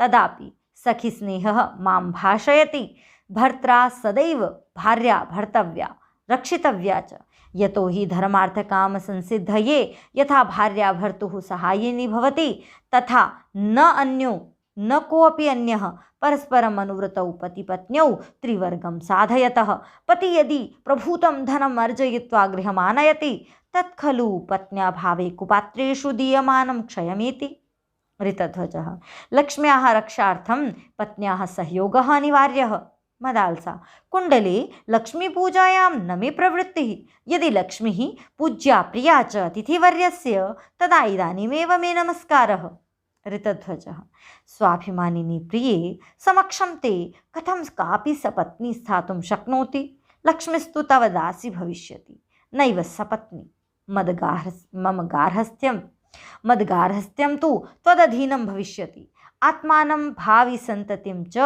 तदापि सखी स्नेहः मां भाषयति, भर्त्रा सदैव भार्या भर्तव्या रक्षितव्या च, यतो हि धर्मार्थकाम संसिद्धये यथा भार्या भर्तुः सहायिनी भवति, तथा न अन्यो न कोऽपि अन्यः परस्परम् अनुवृतौ पतिपत्न्यौ त्रिवर्गं साधयतः। पति यदि प्रभूतं धनम् अर्जयित्वा गृहम् आनयति, तत्खलु पत्न्या भावे कुपात्रेषु दीयमानं क्षयमेति। ऋतध्वजः लक्ष्म्याः रक्षार्थं पत्न्याः सहयोगः अनिवार्यः। मदालसा कुंडले लक्ष्मीपूजायां न मे प्रवृत्तिः, यदि लक्ष्मीः पूज्या प्रिया च अतिथिवर्यस्य तदा इदानीमेव मे नमस्कारः। ऋतध्वजः स्वाभिमानिनी प्रिये समक्षं ते कथं कापि सपत्नी स्थातुं शक्नोति। लक्ष्मीस्तु तव दासी भविष्यति नैव सपत्नी मदगार्हस्थ्यं तु त्वदधीनं भविष्यति। आत्मानं भावि संततिं च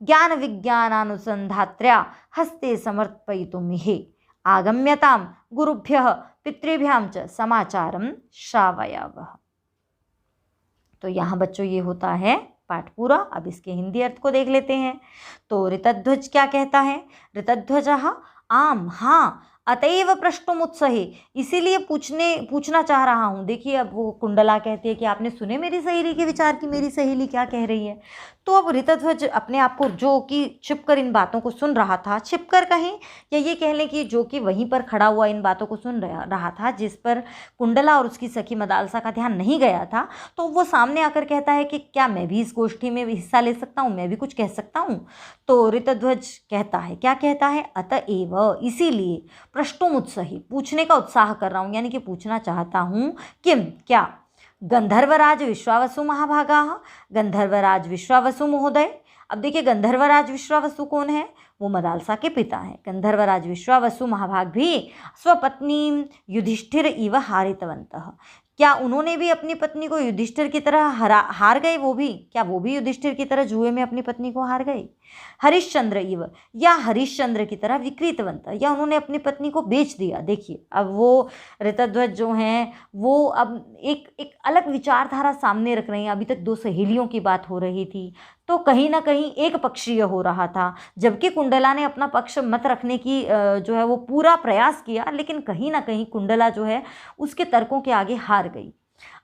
ज्ञानविज्ञानानुसन्धात्र्या हस्ते समर्पयितुमिहे। आगम्यतां गुरुभ्यः पितृभ्यां च समाचारं श्रावयावः। तो यहाँ बच्चों ये होता है पाठ पूरा। अब इसके हिंदी अर्थ को देख लेते हैं। तो ऋतध्वज क्या कहता है? ऋतध्वजः आम, हाँ, अतएव प्रष्टुमुत्सहे, इसीलिए पूछना चाह रहा हूँ। देखिए अब वो कुंडला कहती है कि आपने सुने मेरी सहेली के विचार की, मेरी सहेली क्या कह रही है। तो अब ऋतध्वज अपने आप को, जो कि छिपकर इन बातों को सुन रहा था, छिपकर कहें या ये कह लें कि जो कि वहीं पर खड़ा हुआ इन बातों को सुन रहा था, जिस पर कुंडला और उसकी सखी मदालसा का ध्यान नहीं गया था, तो वो सामने आकर कहता है कि क्या मैं भी इस गोष्ठी में हिस्सा ले सकता हूँ, मैं भी कुछ कह सकता हूँ। तो ऋतध्वज कहता है, क्या कहता है? अतएव, इसीलिए, प्रष्टुमुत्सही, पूछने का उत्साह कर रहा हूँ, यानी कि पूछना चाहता हूँ। किम, क्या? गंधर्वराज विश्वावसु महाभागा, गंधर्वराज विश्वावसु महोदय। अब देखिए गंधर्वराज विश्वावसु कौन है? वो मदालसा के पिता हैं। गंधर्वराज विश्वावसु महाभाग भी स्वपत्नी युधिष्ठिर इव हारितवन्तः। क्या उन्होंने भी अपनी पत्नी को युधिष्ठिर की तरह हार गए? वो भी, क्या वो भी युधिष्ठिर की तरह जुए में अपनी पत्नी को हार गए? हरिश्चंद्र इव, या हरिश्चंद्र की तरह विकृतवंत, या उन्होंने अपनी पत्नी को बेच दिया। देखिए अब वो ऋतध्वज जो हैं वो अब एक अलग विचारधारा सामने रख रही हैं। अभी तक दो सहेलियों की बात हो रही थी, तो कहीं ना कहीं एक पक्षीय हो रहा था, जबकि कुंडला ने अपना पक्ष मत रखने की जो है वो पूरा प्रयास किया, लेकिन कहीं ना कहीं कुंडला जो है उसके तर्कों के आगे हार गई।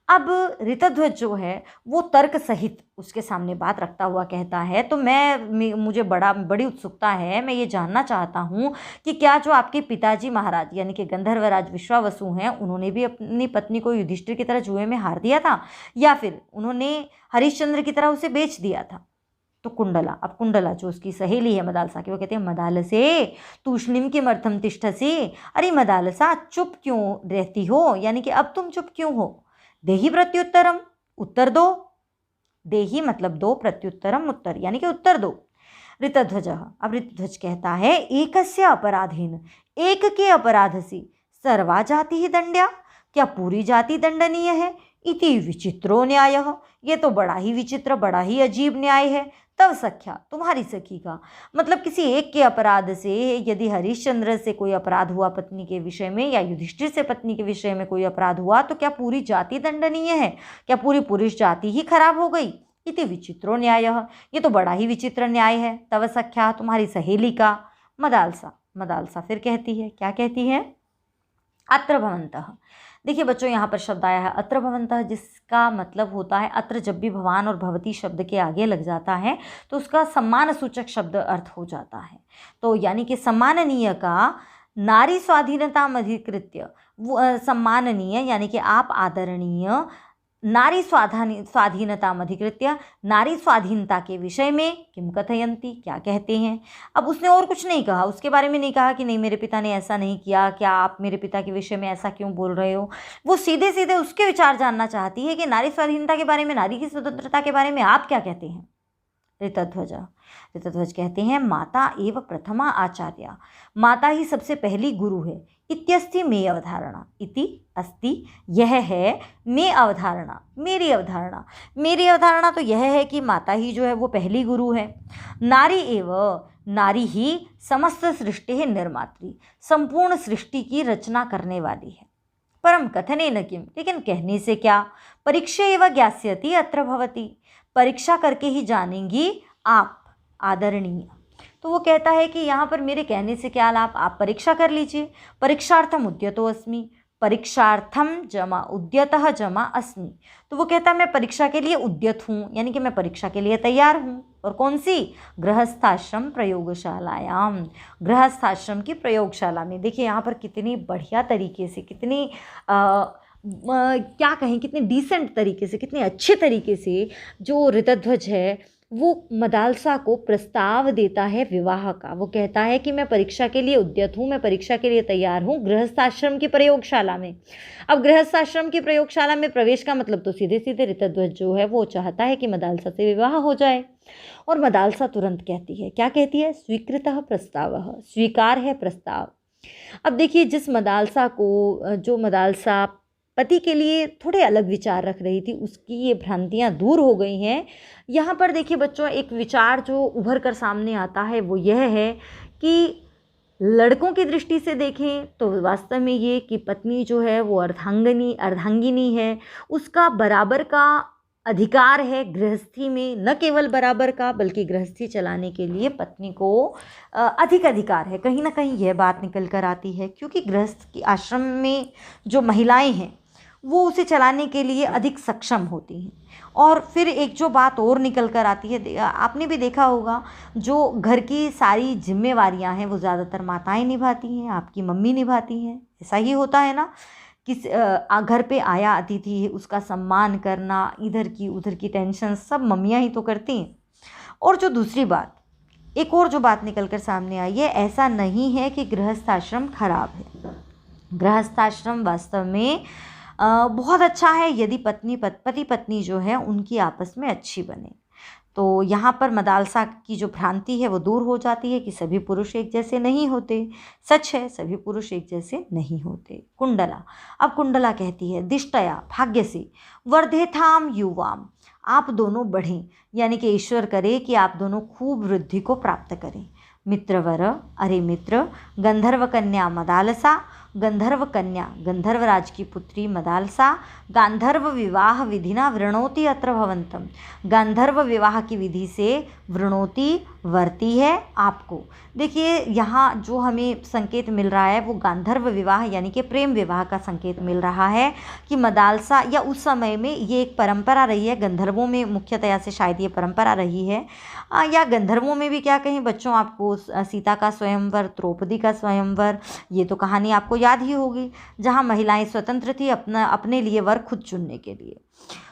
अब ऋतध्वज जो है वो तर्क सहित उसके सामने बात रखता हुआ कहता है, तो मुझे बड़ी उत्सुकता है, मैं ये जानना चाहता हूँ कि क्या जो आपके पिताजी महाराज यानी कि गंधर्वराज विश्वावसु हैं, उन्होंने भी अपनी पत्नी को युधिष्ठिर की तरह जुए में हार दिया था, या फिर उन्होंने हरिश्चंद्र की तरह उसे बेच दिया था? तो कुंडला जो उसकी सहेली है मदालसा की, वो कहते हैं, मदालसे तूष्णीम किमर्थम तिष्ठसि। अरे मदालसा, चुप क्यों रहती हो, यानी कि अब तुम चुप क्यों हो? देहि प्रत्युत्तरम, उत्तर दो। देहि मतलब दो, प्रत्युत्तरम उत्तर, यानी कि उत्तर दो। ऋतध्वज, अब ऋतध्वज कहता है, एकस्य अपराधेन, एक के अपराध से सर्वा जाति ही दंड्या, क्या पूरी जाति दंडनीय है? इति विचित्रो न्यायः, ये तो बड़ा ही विचित्र, बड़ा ही अजीब न्याय है। तब सख्या, तुम्हारी सखी का, मतलब किसी एक के अपराध से, यदि हरिश्चंद्र से कोई अपराध हुआ पत्नी के विषय में, या युधिष्ठिर से पत्नी के विषय में कोई अपराध हुआ, तो क्या पूरी जाति दंडनीय है? क्या पूरी पुरुष जाति ही खराब हो गई? इति विचित्रो न्यायः, ये तो बड़ा ही विचित्र न्याय है। तव सख्या, तुम्हारी सहेली का। मदालसा फिर कहती है, क्या कहती है? अत्र भवन्तः। देखिए बच्चों यहाँ पर शब्द आया है अत्र भवन्तः, जिसका मतलब होता है, अत्र जब भी भवान और भवती शब्द के आगे लग जाता है तो उसका सम्मान सूचक शब्द अर्थ हो जाता है। तो यानी कि सम्माननीय का नारी स्वाधीनता अधिकृत्य, सम्माननीय यानी कि आप आदरणीय, नारी स्वाधीनता अधिकृत्य, नारी स्वाधीनता के विषय में किम कथयन्ति, क्या कहते हैं। अब उसने और कुछ नहीं कहा, उसके बारे में नहीं कहा कि नहीं मेरे पिता ने ऐसा नहीं किया, क्या आप मेरे पिता के विषय में ऐसा क्यों बोल रहे हो। वो सीधे सीधे उसके विचार जानना चाहती है कि नारी स्वाधीनता के बारे में, नारी की स्वतंत्रता के बारे में आप क्या कहते हैं। ऋतध्वज कहते हैं, माता एव प्रथमा आचार्या, माता ही सबसे पहली गुरु है। इत्यस्ति मे अवधारणा, इति अस्ति, यह है, मे अवधारणा, मेरी अवधारणा। मेरी अवधारणा तो यह है कि माता ही जो है वो पहली गुरु है। नारी एव, नारी ही समस्त सृष्टि है निर्मात्री, संपूर्ण सृष्टि की रचना करने वाली है। परम कथने न किम, लेकिन कहने से क्या। परीक्षा एवं ज्ञास्यति अत्र भवति, परीक्षा करके ही जानेंगी आप, आदरणीय। तो वो कहता है कि यहाँ पर मेरे कहने से क्या लाभ, आप परीक्षा कर लीजिए। परीक्षार्थम उद्यतो अस्मि, परीक्षार्थम जमा उद्यतः जमा अस्मि। तो वो कहता है मैं परीक्षा के लिए उद्यत हूँ, यानी कि मैं परीक्षा के लिए तैयार हूँ। और कौन सी? गृहस्थाश्रम प्रयोगशालायाम, गृहस्थाश्रम की प्रयोगशाला में। देखिए यहाँ पर कितनी बढ़िया तरीके से, कितनी क्या कहें, कितने डिसेंट तरीके से, कितने अच्छे तरीके से जो ऋतध्वज है वो मदालसा को प्रस्ताव देता है विवाह का। वो कहता है कि मैं परीक्षा के लिए उद्यत हूँ, मैं परीक्षा के लिए तैयार हूँ गृहस्थाश्रम की प्रयोगशाला में। अब गृहस्थाश्रम की प्रयोगशाला में प्रवेश का मतलब तो सीधे सीधे ऋतध्वज जो है वो चाहता है कि मदालसा से विवाह हो जाए। और मदालसा तुरंत कहती है, क्या कहती है? स्वीकृतः प्रस्तावः, स्वीकार है प्रस्ताव। अब देखिए, जिस मदालसा को जो मदालसा पति के लिए थोड़े अलग विचार रख रही थी, उसकी ये भ्रांतियाँ दूर हो गई हैं। यहाँ पर देखिए बच्चों, एक विचार जो उभर कर सामने आता है वो यह है कि लड़कों की दृष्टि से देखें तो वास्तव में ये कि पत्नी जो है वो अर्धांगिनी है, उसका बराबर का अधिकार है गृहस्थी में, न केवल बराबर का बल्कि गृहस्थी चलाने के लिए पत्नी को अधिक अधिकार है। कहीं ना कहीं यह बात निकल कर आती है, क्योंकि गृहस्थ की आश्रम में जो महिलाएं हैं वो उसे चलाने के लिए अधिक सक्षम होती हैं। और फिर एक जो बात और निकल कर आती है, आपने भी देखा होगा, जो घर की सारी जिम्मेवारियां हैं वो ज़्यादातर माताएं निभाती हैं, आपकी मम्मी निभाती हैं। ऐसा ही होता है ना, किस घर पे आया अतिथि है उसका सम्मान करना, इधर की उधर की टेंशन सब मम्मियाँ ही तो करती हैं। और जो दूसरी बात, एक और जो बात निकल कर सामने आई है, ऐसा नहीं है कि गृहस्थाश्रम खराब है। गृहस्थाश्रम वास्तव में बहुत अच्छा है यदि पति पत्नी जो है उनकी आपस में अच्छी बने। तो यहाँ पर मदालसा की जो भ्रांति है वो दूर हो जाती है कि सभी पुरुष एक जैसे नहीं होते। सच है, सभी पुरुष एक जैसे नहीं होते। कुंडला, अब कुंडला कहती है, दिष्टया भाग्य से वर्धेथाम युवाम, आप दोनों बढ़ें, यानी कि ईश्वर करे कि आप दोनों खूब वृद्धि को प्राप्त करें। मित्रवर, अरे मित्र, गंधर्व कन्या मदालसा, गंधर्व कन्या गंधर्वराज की पुत्री मदालसा गांधर्व विवाह विधिना वृणोति अत्र भवंतम, गांधर्व विवाह की विधि से वृणोति वर्ती है आपको। देखिए, यहाँ जो हमें संकेत मिल रहा है वो गांधर्व विवाह यानी कि प्रेम विवाह का संकेत मिल रहा है कि मदालसा, या उस समय में ये एक परंपरा रही है, गंधर्वों में मुख्यतया से शायद ये परंपरा रही है, या गंधर्वों में भी क्या कहें बच्चों, आपको सीता का स्वयंवर, द्रौपदी का स्वयंवर, ये तो कहानी आपको याद ही होगी, जहाँ महिलाएं स्वतंत्र थी अपने लिए वर खुद चुनने के लिए।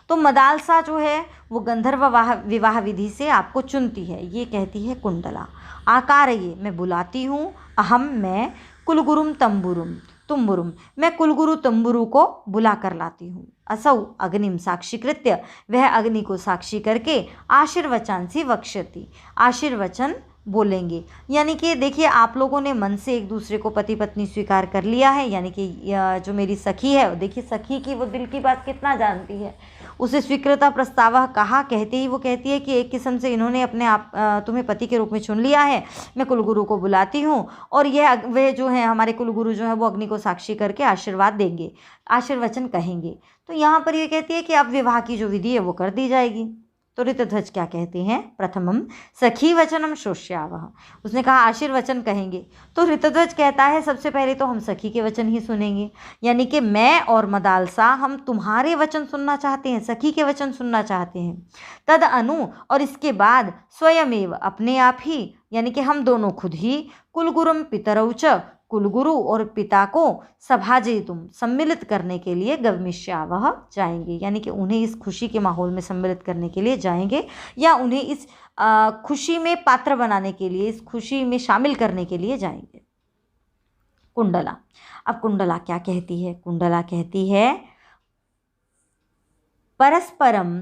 तो मदालसा जो है वो गंधर्व विवाह विधि से आपको चुनती है, ये कहती है कुंडला। आकार ये, मैं बुलाती हूँ, अहम मैं, कुलगुरुम तंबुरुम तुम्बुरुम, मैं कुलगुरु तंबुरु को बुला कर लाती हूँ। असौ अग्निम साक्षीकृत्य, वह अग्नि को साक्षी करके आशीर्वचनसी वक्ष्यति, आशीर्वचन बोलेंगे। यानी कि देखिए, आप लोगों ने मन से एक दूसरे को पति पत्नी स्वीकार कर लिया है, यानी कि जो मेरी सखी है, देखिए सखी की वो दिल की बात कितना जानती है। उसे स्वीकृता प्रस्ताव कहा, कहते ही वो कहती है कि एक किस्म से इन्होंने अपने आप तुम्हें पति के रूप में चुन लिया है, मैं कुलगुरु को बुलाती हूँ, और यह वे जो हैं हमारे कुलगुरु जो हैं वो अग्नि को साक्षी करके आशीर्वाद देंगे, आशीर्वचन कहेंगे। तो यहाँ पर ये कहती है कि अब विवाह की जो विधि है वो कर दी जाएगी। तो ऋतध्वज क्या कहते हैं, प्रथमम सखी वचनम श्रोष्यावः, उसने कहा आशीर्वचन कहेंगे। तो ऋतध्वज कहता है सबसे पहले तो हम सखी के वचन ही सुनेंगे, यानी कि मैं और मदालसा हम तुम्हारे वचन सुनना चाहते हैं, सखी के वचन सुनना चाहते हैं। तद अनु, और इसके बाद स्वयमेव, अपने आप ही, यानी कि हम दोनों खुद ही, कुलगुरुम पितरौ च, कुलगुरु और पिता को सभाजेतुम, सम्मिलित करने के लिए गमिष्यावः, जाएंगे, यानी कि उन्हें इस खुशी के माहौल में सम्मिलित करने के लिए जाएंगे, या उन्हें इस खुशी में पात्र बनाने के लिए, इस खुशी में शामिल करने के लिए जाएंगे। कुंडला, अब कुंडला क्या कहती है, कुंडला कहती है परस्परम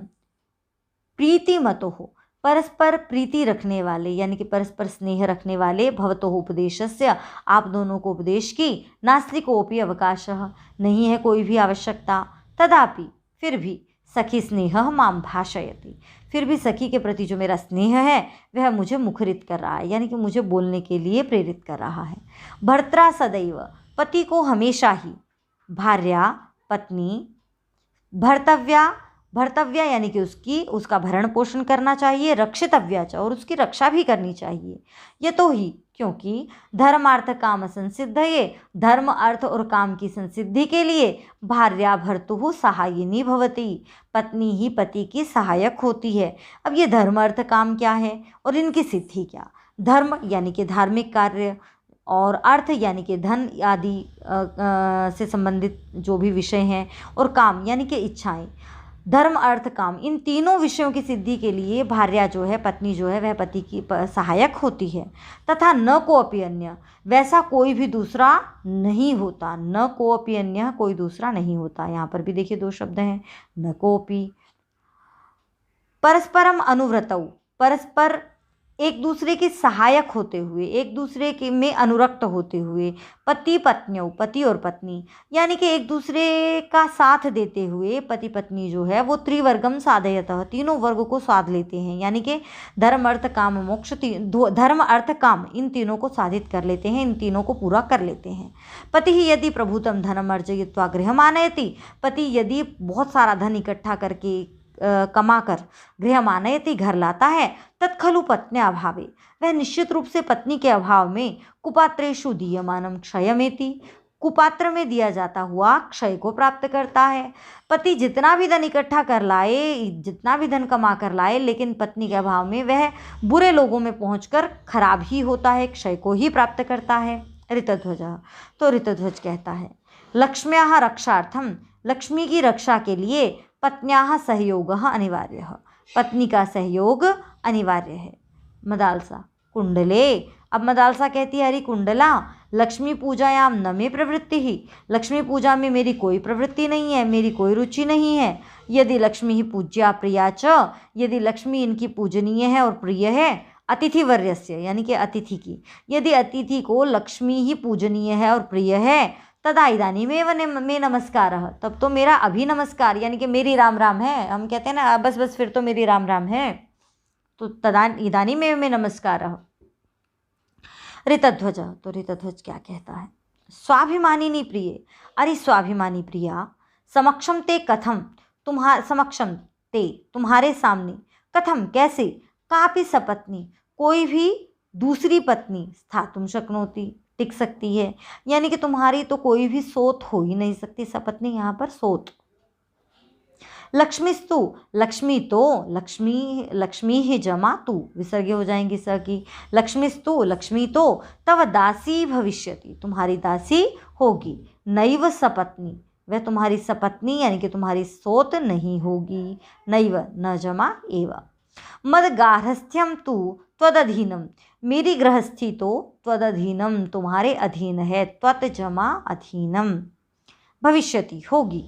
प्रीतिमतो, परस्पर प्रीति रखने वाले, यानी कि परस्पर स्नेह रखने वाले, भवतो उपदेशस्य, आप दोनों को उपदेश की, नास्ति कोऽपि अवकाशः, नहीं है कोई भी आवश्यकता, तदापि, फिर भी, सखी स्नेह माम भाषयति, फिर भी सखी के प्रति जो मेरा स्नेह है वह मुझे मुखरित कर रहा है, यानी कि मुझे बोलने के लिए प्रेरित कर रहा है। भर्त्रा सदैव, पति को हमेशा ही, भार्या पत्नी, भर्तव्या यानी कि उसका भरण पोषण करना चाहिए, रक्षितव्या च, और उसकी रक्षा भी करनी चाहिए। ये तो ही, क्योंकि धर्मार्थ काम संसिद्धये, धर्म अर्थ और काम की संसिद्धि के लिए भार्या भर्तुः सहायिनी भवति, पत्नी ही पति की सहायक होती है। अब ये धर्म अर्थ काम क्या है और इनकी सिद्धि क्या? धर्म यानी कि धार्मिक कार्य, और अर्थ यानी कि धन आदि से संबंधित जो भी विषय हैं, और काम यानी कि इच्छाएं। धर्म अर्थ काम, इन तीनों विषयों की सिद्धि के लिए भार्या जो है, पत्नी जो है, वह पति की सहायक होती है। तथा न कोऽपि अन्य, वैसा कोई भी दूसरा नहीं होता। न कोऽपि अन्य, कोई दूसरा नहीं होता। यहाँ पर भी देखिए दो शब्द हैं, न कोऽपि। परस्परम अनुव्रतौ, परस्पर एक दूसरे के सहायक होते हुए, एक दूसरे के में अनुरक्त होते हुए। पति पत्न्यौ, पति और पत्नी, यानी कि एक दूसरे का साथ देते हुए पति पत्नी जो है वो त्रिवर्गम साधयतः, तीनों वर्ग को साध लेते हैं। यानी कि धर्म अर्थ काम मोक्ष, धर्म अर्थ काम, इन तीनों को साधित कर लेते हैं, इन तीनों को पूरा कर लेते हैं। पति ही यदि प्रभुतम धनम अर्जयित्वा गृहम् आनयति, पति यदि बहुत सारा धन इकट्ठा करके कमाकर गृहम् आनयति, घर लाता है, तत्खलु पत्न्या अभावे, वह निश्चित रूप से पत्नी के अभाव में कुपात्रेषु दीयमानम क्षयमेति, कुपात्र में दिया जाता हुआ क्षय को प्राप्त करता है। पति जितना भी धन इकट्ठा कर लाए, जितना भी धन कमा कर लाए, लेकिन पत्नी के अभाव में वह बुरे लोगों में पहुंचकर खराब ही होता है, क्षय को ही प्राप्त करता है। ऋतध्वज, तो ऋतध्वज कहता है लक्ष्म्याः रक्षार्थम, लक्ष्मी की रक्षा के लिए पत्न्याः सहयोगः अनिवार्यः, पत्नी का सहयोग अनिवार्य है। मदालसा कुंडले, अब मदालसा कहती है अरे कुंडला, लक्ष्मी पूजायाम न मे प्रवृत्ति ही, लक्ष्मी पूजा में मेरी कोई प्रवृत्ति नहीं है, मेरी कोई रुचि नहीं है। यदि लक्ष्मी ही पूज्या प्रिया च, यदि लक्ष्मी इनकी पूजनीय है और प्रिय है, अतिथिवर्यस्य, यानी कि अतिथि की, यदि अतिथि को लक्ष्मी ही पूजनीय है और प्रिय है, तदा इदानीमेव मे नमस्कारः, तब तो मेरा अभी नमस्कार, यानी कि मेरी राम राम है। हम कहते हैं ना बस बस फिर तो मेरी राम राम है, तो तदा इदानीमेव मे नमस्कारः। ऋतध्वज, तो ऋतध्वज क्या कहता है स्वाभिमानिनी प्रिय, अरे स्वाभिमानी प्रिया, समक्षम ते कथम, समक्षम ते, तुम्हारे सामने, कथम कैसे, कापि सपत्नी, कोई भी दूसरी पत्नी, स्थातुं शक्नोति, टिक सकती है, यानी कि तुम्हारी तो कोई भी सोत हो ही नहीं सकती। सपत्नी यहाँ पर सोत। लक्ष्मीस्तु, लक्ष्मी तो, लक्ष्मी ही जमा तू, विसर्ग हो जाएंगी स की। लक्ष्मीस्तु, लक्ष्मी तो तव दासी भविष्यति, तुम्हारी दासी होगी। नैव सपत्नी, वह तुम्हारी सपत्नी यानी कि तुम्हारी सोत नहीं होगी। नैव न जमा एव। मद गार्हस्थ्यम तू त्वदधीनम, मेरी गृहस्थी तो त्वदधीनम, तुम्हारे अधीन है। त्वत जमा अधीनम, भविष्यति होगी।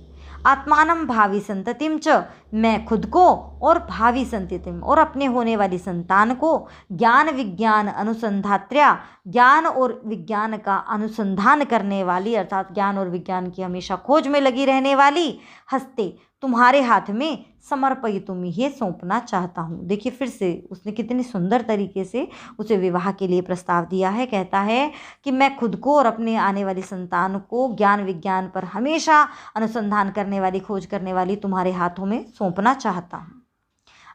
आत्मानं भावी संततिम च, मैं खुद को और भावी संततिम और अपने होने वाली संतान को ज्ञान विज्ञान अनुसंधात्र्या, ज्ञान और विज्ञान का अनुसंधान करने वाली, अर्थात ज्ञान और विज्ञान की हमेशा खोज में लगी रहने वाली, हस्ते, तुम्हारे हाथ में समर्पयितुमिह, सौंपना चाहता हूँ। देखिए फिर से उसने कितनी सुंदर तरीके से उसे विवाह के लिए प्रस्ताव दिया है। कहता है कि मैं खुद को और अपने आने वाली संतान को ज्ञान विज्ञान पर हमेशा अनुसंधान करने वाली, खोज करने वाली तुम्हारे हाथों में सौंपना चाहता हूँ।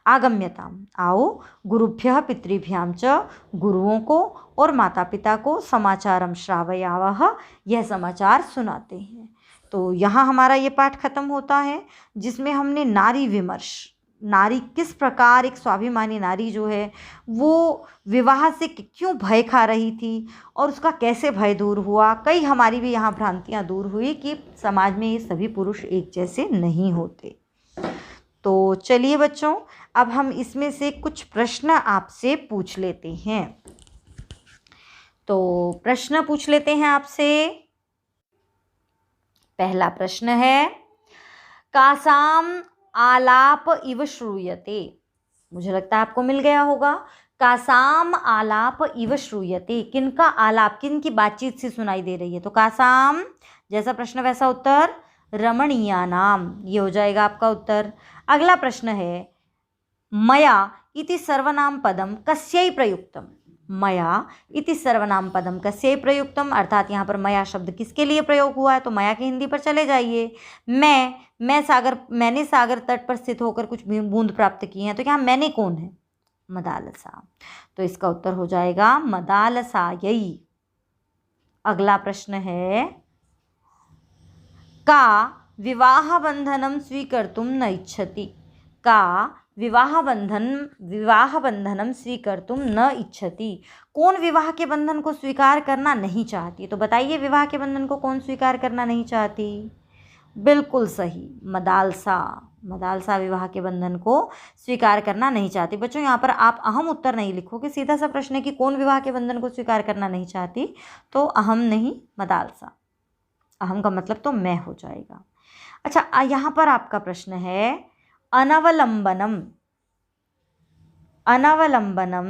आगम्यताम, आओ, गुरुभ्यः पितृभ्याम च, गुरुओं को और माता पिता को, समाचारम श्रावयावः, यह समाचार सुनाते हैं। तो यहाँ हमारा ये पाठ खत्म होता है, जिसमें हमने नारी विमर्श, नारी किस प्रकार, एक स्वाभिमानी नारी जो है वो विवाह से क्यों भय खा रही थी और उसका कैसे भय दूर हुआ। कई हमारी भी यहाँ भ्रांतियाँ दूर हुई कि समाज में ये सभी पुरुष एक जैसे नहीं होते। तो चलिए बच्चों, अब हम इसमें से कुछ प्रश्न आपसे पूछ लेते हैं। तो प्रश्न पूछ लेते हैं आपसे। पहला प्रश्न है, कासाम आलाप इव श्रूयते, मुझे लगता है आपको मिल गया होगा। कासाम आलाप इव श्रूयते, किनका आलाप, किनकी बातचीत से सुनाई दे रही है। तो कासाम जैसा प्रश्न वैसा उत्तर, रमणीयानाम, ये हो जाएगा आपका उत्तर। अगला प्रश्न है, मया इति सर्वनाम पदम कस्यै प्रयुक्तम, मया इति सर्वनाम पदम कस्यै प्रयुक्तम, अर्थात यहाँ पर मया शब्द किसके लिए प्रयोग हुआ है। तो मया की हिंदी पर चले जाइए। मैंने सागर तट पर स्थित होकर कुछ बूंद प्राप्त की हैं। तो यहाँ मैंने कौन है, मदालसा, तो इसका उत्तर हो जाएगा मदालसायै। अगला प्रश्न है, का विवाह बंधनम स्वीकर्तुम न इच्छति, का विवाह बंधनम स्वीकर्तुम न इच्छति, कौन विवाह के बंधन को स्वीकार करना नहीं चाहती। तो बताइए विवाह के बंधन को कौन स्वीकार करना नहीं चाहती। बिल्कुल सही, मदालसा, मदालसा विवाह के बंधन को स्वीकार करना नहीं चाहती। बच्चों यहाँ पर आप अहम उत्तर नहीं लिखोगे, सीधा सा प्रश्न है कि कौन विवाह के बंधन को स्वीकार करना नहीं चाहती, तो अहम नहीं मदालसा। अहम का मतलब तो मैं हो जाएगा। अच्छा, यहाँ पर आपका प्रश्न है अनवलंबनम। अनवलंबनम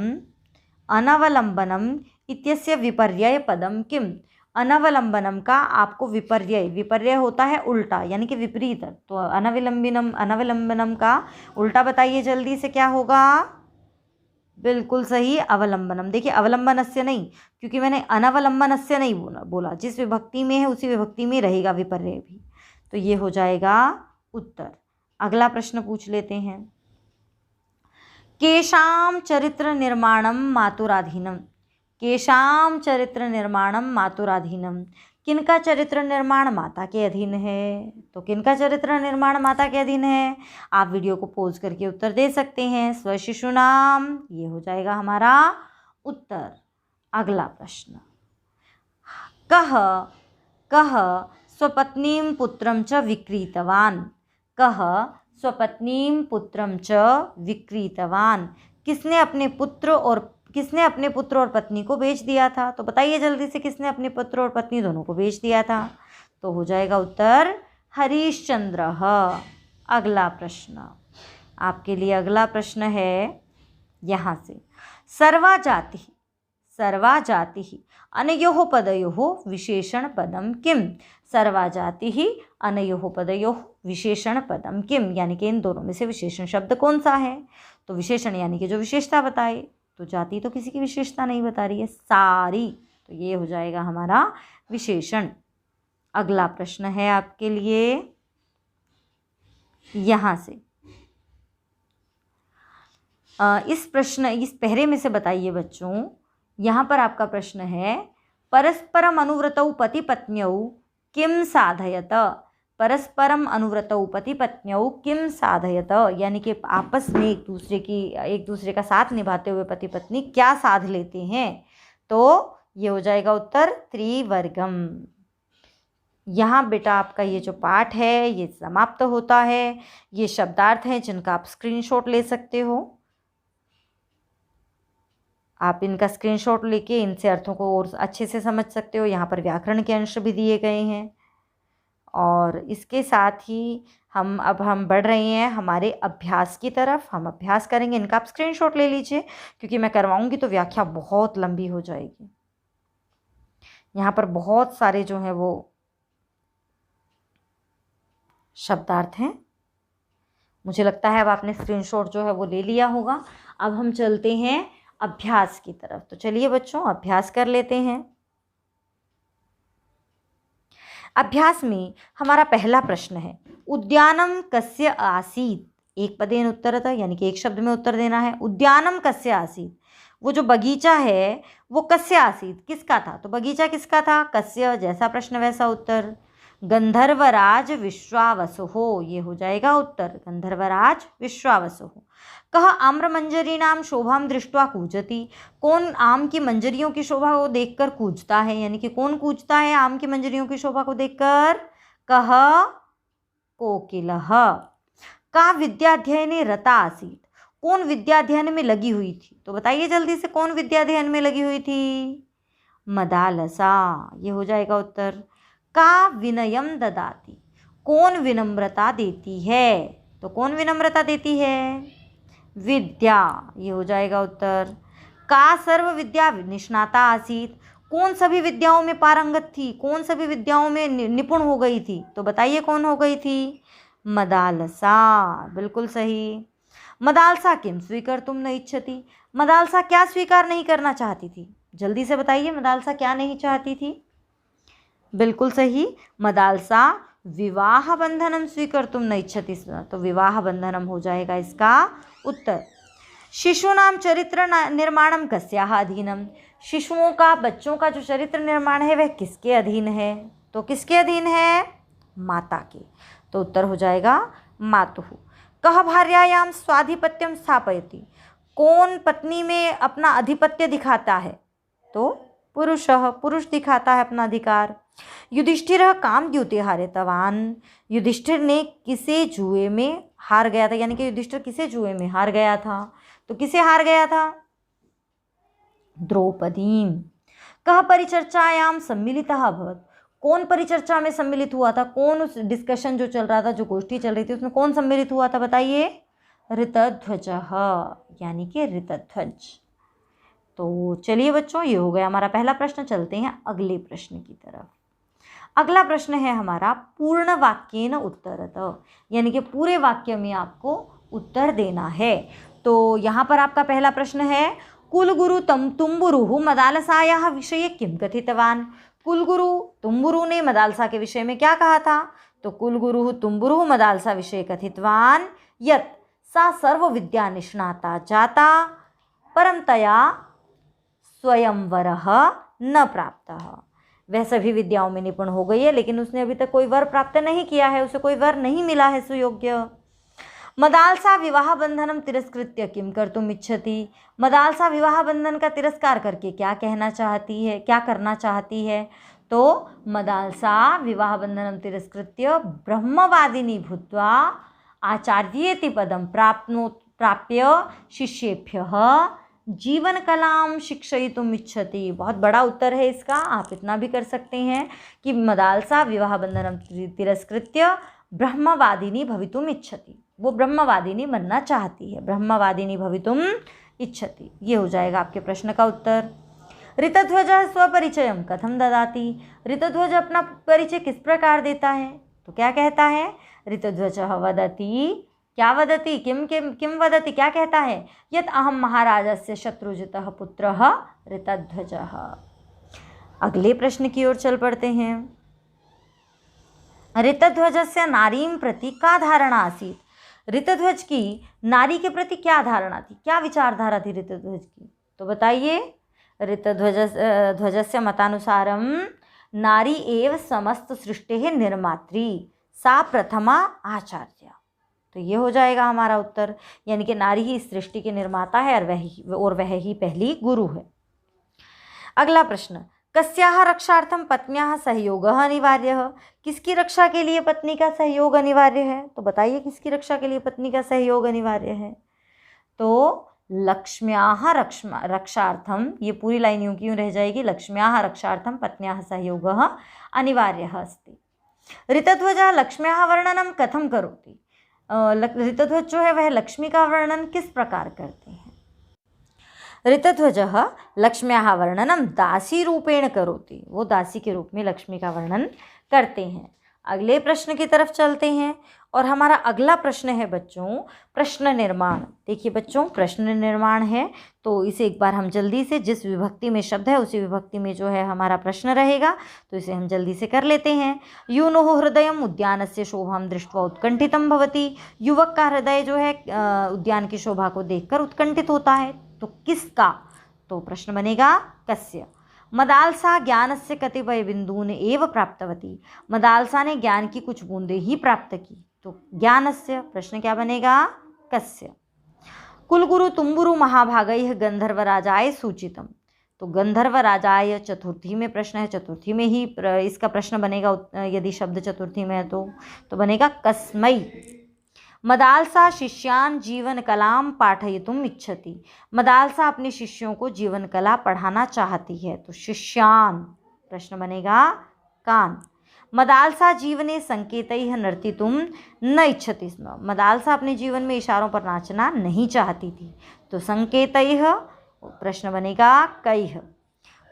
अनवलंबनम इत्यस्य विपर्यय पदम किम। अनवलंबनम का आपको विपर्यय, विपर्यय होता है उल्टा यानी कि विपरीत, तो अनवलंबनम का उल्टा बताइए जल्दी से क्या होगा। बिल्कुल सही, अवलंबनम। देखिए अवलंबनस्य नहीं, क्योंकि मैंने अनवलंबनस्य नहीं बोला, जिस विभक्ति में है उसी विभक्ति में रहेगा विपर्यय भी, तो ये हो जाएगा उत्तर। अगला प्रश्न पूछ लेते हैं। केषां चरित्र निर्माणम मातुराधीनम। केषां चरित्र निर्माणम मातुराधीनम, किनका चरित्र निर्माण माता के अधीन है। तो किनका चरित्र निर्माण माता के अधीन है, आप वीडियो को पॉज करके उत्तर दे सकते हैं। स्वशिशुनाम, ये हो जाएगा हमारा उत्तर। अगला प्रश्न, कह कह स्वपत्नीं पुत्रं च विक्रीतवान। कह स्वपत्नीं पुत्रं च विक्रीतवान, किसने अपने पुत्र और पत्नी को बेच दिया था। तो बताइए जल्दी से, किसने अपने पुत्र और पत्नी दोनों को बेच दिया था। तो हो जाएगा उत्तर हरिश्चंद्र। अगला प्रश्न आपके लिए, अगला प्रश्न है यहाँ से, सर्वा जाति अनयोः पदयोः विशेषण पदम किम। सर्वा जाति अनयोः पदयोः विशेषण पदम किम, यानी कि इन दोनों में से विशेषण शब्द कौन सा है। तो विशेषण यानी कि जो विशेषता बताए, तो जाति तो किसी की विशेषता नहीं बता रही है, सारी, तो ये हो जाएगा हमारा विशेषण। अगला प्रश्न है आपके लिए यहाँ से, इस पहरे में से बताइए बच्चों, यहाँ पर आपका प्रश्न है परस्परम अनुव्रतौ पति पत्न्यौ किम साधयत। परस्परम अनुव्रतौ पति पत्न्यौ किम साधयत, यानी कि आपस में एक दूसरे का साथ निभाते हुए पति पत्नी क्या साध लेते हैं। तो ये हो जाएगा उत्तर त्रिवर्गम। यहाँ बेटा आपका ये जो पाठ है ये समाप्त होता है। ये शब्दार्थ हैं जिनका आप स्क्रीनशॉट ले सकते हो। आप इनका स्क्रीनशॉट लेके इनसे अर्थों को और अच्छे से समझ सकते हो। यहाँ पर व्याकरण के अंश भी दिए गए हैं। और इसके साथ ही हम बढ़ रहे हैं हमारे अभ्यास की तरफ। हम अभ्यास करेंगे, इनका आप स्क्रीनशॉट ले लीजिए, क्योंकि मैं करवाऊंगी तो व्याख्या बहुत लंबी हो जाएगी। यहाँ पर बहुत सारे जो हैं वो शब्दार्थ हैं। मुझे लगता है अब आपने स्क्रीनशॉट जो है वो ले लिया होगा। अब हम चलते हैं अभ्यास की तरफ। तो चलिए बच्चों, अभ्यास कर लेते हैं। अभ्यास में हमारा पहला प्रश्न है, उद्यानम कस्य आसीत। एक पदेन उत्तरतः, यानी कि एक शब्द में उत्तर देना है। उद्यानम कस्य आसीत, वो जो बगीचा है वो कस्य आसीत, किसका था। तो बगीचा किसका था, कस्य, जैसा प्रश्न वैसा उत्तर। गंधर्वराज विश्वावसुः, ये हो जाएगा उत्तर, गंधर्वराज विश्वावसुः। कह आम्रमंजरीणाम शोभाम दृष्ट्वा कूजति, कौन आम की मंजरियों की शोभा को देखकर कूजता है, यानी कि कौन कूजता है आम की मंजरियों की शोभा को देखकर। कह कोकिलः। का विद्याध्ययने रता आसीत, कौन विद्याध्ययन में लगी हुई थी। तो बताइए जल्दी से, कौन विद्याध्ययन में लगी हुई थी। मदालसा, ये हो जाएगा उत्तर। का विनयम ददाति, कौन विनम्रता देती है। तो कौन विनम्रता देती है, विद्या, ये हो जाएगा उत्तर। का सर्व विद्या निष्णाता आसीत, कौन सभी विद्याओं में पारंगत थी, कौन सभी विद्याओं में निपुण हो गई थी। तो बताइए कौन हो गई थी, मदालसा, बिल्कुल सही। मदालसा किम स्वीकर्तुं न इच्छति, मदालसा क्या स्वीकार नहीं करना चाहती थी। जल्दी से बताइए, मदालसा क्या नहीं चाहती थी। बिल्कुल सही, मदालसा विवाह बंधनम स्वीकर्तुं न इच्छति स्म, तो विवाह बंधनम हो जाएगा इसका उत्तर। शिशूनाम चरित्र निर्माणम कस्याः अधीनम, शिशुओं का, बच्चों का जो चरित्र निर्माण है वह किसके अधीन है। तो किसके अधीन है, माता के, तो उत्तर हो जाएगा मातुः। कह भार्यायां स्वाधिपत्यम स्थापयति, कौन पत्नी में अपना अधिपत्य दिखाता है। तो पुरुषः, पुरुष दिखाता है अपना अधिकार। युधिष्ठिरः कामद्यूते हारितवान्, युधिष्ठिर ने किसे जुए में हार गया था, यानी कि युधिष्ठिर किसे जुए में हार गया था? तो किसे हार गया था? द्रौपदीम। कह परिचर्चायाम सम्मिलितः अभवत्। कौन परिचर्चा में सम्मिलित हुआ था? कौन उस डिस्कशन जो चल रहा था, जो गोष्ठी चल रही थी, उसमें कौन सम्मिलित हुआ था बताइए? ऋतध्वजः, यानी कि ऋतध्वज। तो चलिए बच्चों, ये हो गया हमारा पहला प्रश्न। चलते हैं अगले प्रश्न की तरफ। अगला प्रश्न है हमारा पूर्ण वाक्येन उत्तरतः, यानी कि पूरे वाक्य में आपको उत्तर देना है। तो यहाँ पर आपका पहला प्रश्न है, कुलगुरु तुम्बुरुः मदालसायाः विषये किं कथितवान्? कुलगुरु तुम्बुरु ने मदालसा के विषय में क्या कहा था? तो कुलगुरुः तुम्बुरुः मदालसा विषये कथितवान् यत् सा सर्वविद्या निष्णाता जाता परं तया स्वयंवरः न प्राप्तः। वह सभी विद्याओं में निपुण हो गई है, लेकिन उसने अभी तक कोई वर प्राप्त नहीं किया है, उसे कोई वर नहीं मिला है सुयोग्य। मदालसा विवाह बंधनम तिरस्कृत्य किम कर्तुम इच्छति? मदालसा विवाह बंधन का तिरस्कार करके क्या कहना चाहती है, क्या करना चाहती है? तो मदालसा विवाह बंधनम तिरस्कृत्य ब्रह्मवादिनी भूत्वा आचार्येति पदम प्राप्य शिष्येभ्यः जीवन कलाम शिक्षयितुम इच्छति। बहुत बड़ा उत्तर है इसका, आप इतना भी कर सकते हैं कि मदालसा विवाह बंधनम तिरस्कृत्य ब्रह्मवादिनी भवितुम इच्छति, वो ब्रह्मवादिनी बनना चाहती है, ब्रह्मवादिनी भवितुम इच्छति। ये हो जाएगा आपके प्रश्न का उत्तर। ऋतध्वजः स्वपरिचयं कथम ददाति? ऋतध्वज अपना परिचय किस प्रकार देता है? तो क्या कहता है? ऋतध्वजः वदति, क्या वदति? किम किम किम वदति, क्या कहता है? यत् अहम महाराजस्य शत्रुजितः पुत्रः ऋतध्वजः। अगले प्रश्न की ओर चल पड़ते हैं। ऋतध्वजस्य नारीं प्रति का धारणा आसीत्? ऋतध्वज की नारी के प्रति क्या धारणा थी, क्या विचारधारा थी ऋतध्वज की? तो बताइए। ऋतध्वजस्य मतानुसारं नारी एव समस्त सृष्टेः निर्मात्री, सा प्रथमा आचार्य। तो ये हो जाएगा हमारा उत्तर, यानी कि नारी ही इस सृष्टि के निर्माता है और वह ही पहली गुरु है। अगला प्रश्न, कस्याः रक्षार्थं पत्न्याः सहयोगः अनिवार्यः? किसकी रक्षा के लिए पत्नी का सहयोग अनिवार्य है? तो बताइए किसकी रक्षा के लिए पत्नी का सहयोग अनिवार्य है? तो लक्ष्म्याः रक्षार्थम, ये पूरी लाइन यूं की यूं रह जाएगी, लक्ष्म्याः रक्षार्थम पत्न्याः सहयोगः अनिवार्यः अस्ति। ऋतध्वजः लक्ष्म्याः वर्णनं कथं करोति? ऋतध्वज जो है वह लक्ष्मी का वर्णन किस प्रकार करते हैं? ऋतध्वजः लक्ष्म्याः वर्णनं दासी रूपेण करोति, वो दासी के रूप में लक्ष्मी का वर्णन करते हैं। अगले प्रश्न की तरफ चलते हैं और हमारा अगला प्रश्न है बच्चों प्रश्न निर्माण। देखिए बच्चों, प्रश्न निर्माण है तो इसे एक बार हम जल्दी से, जिस विभक्ति में शब्द है उसी विभक्ति में जो है हमारा प्रश्न रहेगा, तो इसे हम जल्दी से कर लेते हैं। यूनोः हृदयम् उद्यानस्य शोभां दृष्ट्वा उत्कंठितं भवति। युवक का हृदय जो है उद्यान की शोभा को देखकर उत्कंठित होता है, तो किसका? तो प्रश्न बनेगा कस्य। मदालसा ज्ञानस्य कतिपय बिंदून एव प्राप्तवती। मदालसा ने ज्ञान की कुछ बूंदें ही प्राप्त की, तो ज्ञानस्य। प्रश्न क्या बनेगा? कस्य। कुलगुरु तुम्बुरु महाभागैः गंधर्वराजाय सूचितम। तो गंधर्वराजाय चतुर्थी में प्रश्न है, चतुर्थी में ही इसका प्रश्न बनेगा यदि शब्द चतुर्थी में है तो बनेगा कस्मै। मदालसा शिष्यान जीवन कलाम पाठयितुम इच्छति। मदालसा अपने शिष्यों को जीवन कला पढ़ाना चाहती है, तो शिष्यान। प्रश्न बनेगा कान। मदालसा जीवने संकेतैः नर्तितुम न इच्छति स्म। मदालसा अपने जीवन में इशारों पर नाचना नहीं चाहती थी, तो संकेतैः। प्रश्न बनेगा कैः।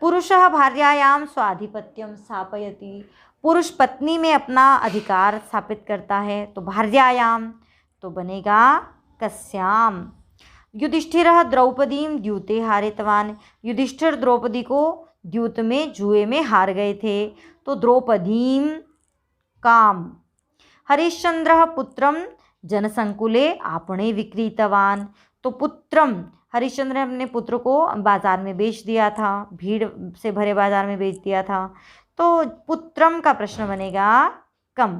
पुरुषः भार्यायां स्वाधिपत्यं स्थापयति। पुरुष पत्नी में अपना अधिकार स्थापित करता है, तो भार्यायाम, तो बनेगा कस्याम। युधिष्ठिरः द्रौपदीं द्यूते हारितवान्। युधिष्ठिर द्रौपदी को द्यूत में जुए में हार गए थे, तो द्रौपदीं काम। हरिश्चंद्रः पुत्रं जनसंकुले आपणे विक्रीतवान्। तो पुत्रम, हरिश्चंद्र ने अपने पुत्र को बाजार में बेच दिया था, भीड़ से भरे बाजार में बेच दिया था, तो पुत्रम का प्रश्न बनेगा कम।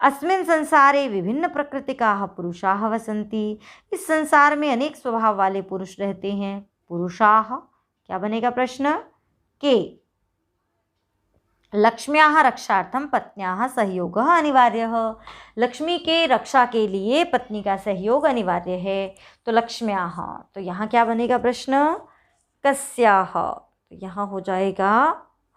अस्मिन् संसारे विभिन्न प्रकृतिकाः पुरुषाः वसन्ति। इस संसार में अनेक स्वभाव वाले पुरुष रहते हैं, पुरुषाः। क्या बनेगा प्रश्न? के। लक्ष्म्याः रक्षार्थं पत्न्याः सहयोगः अनिवार्यः। लक्ष्मी के रक्षा के लिए पत्नी का सहयोग अनिवार्य है। तो लक्ष्म्याः, तो यहाँ क्या बनेगा प्रश्न? कस्याः। तो यहाँ हो जाएगा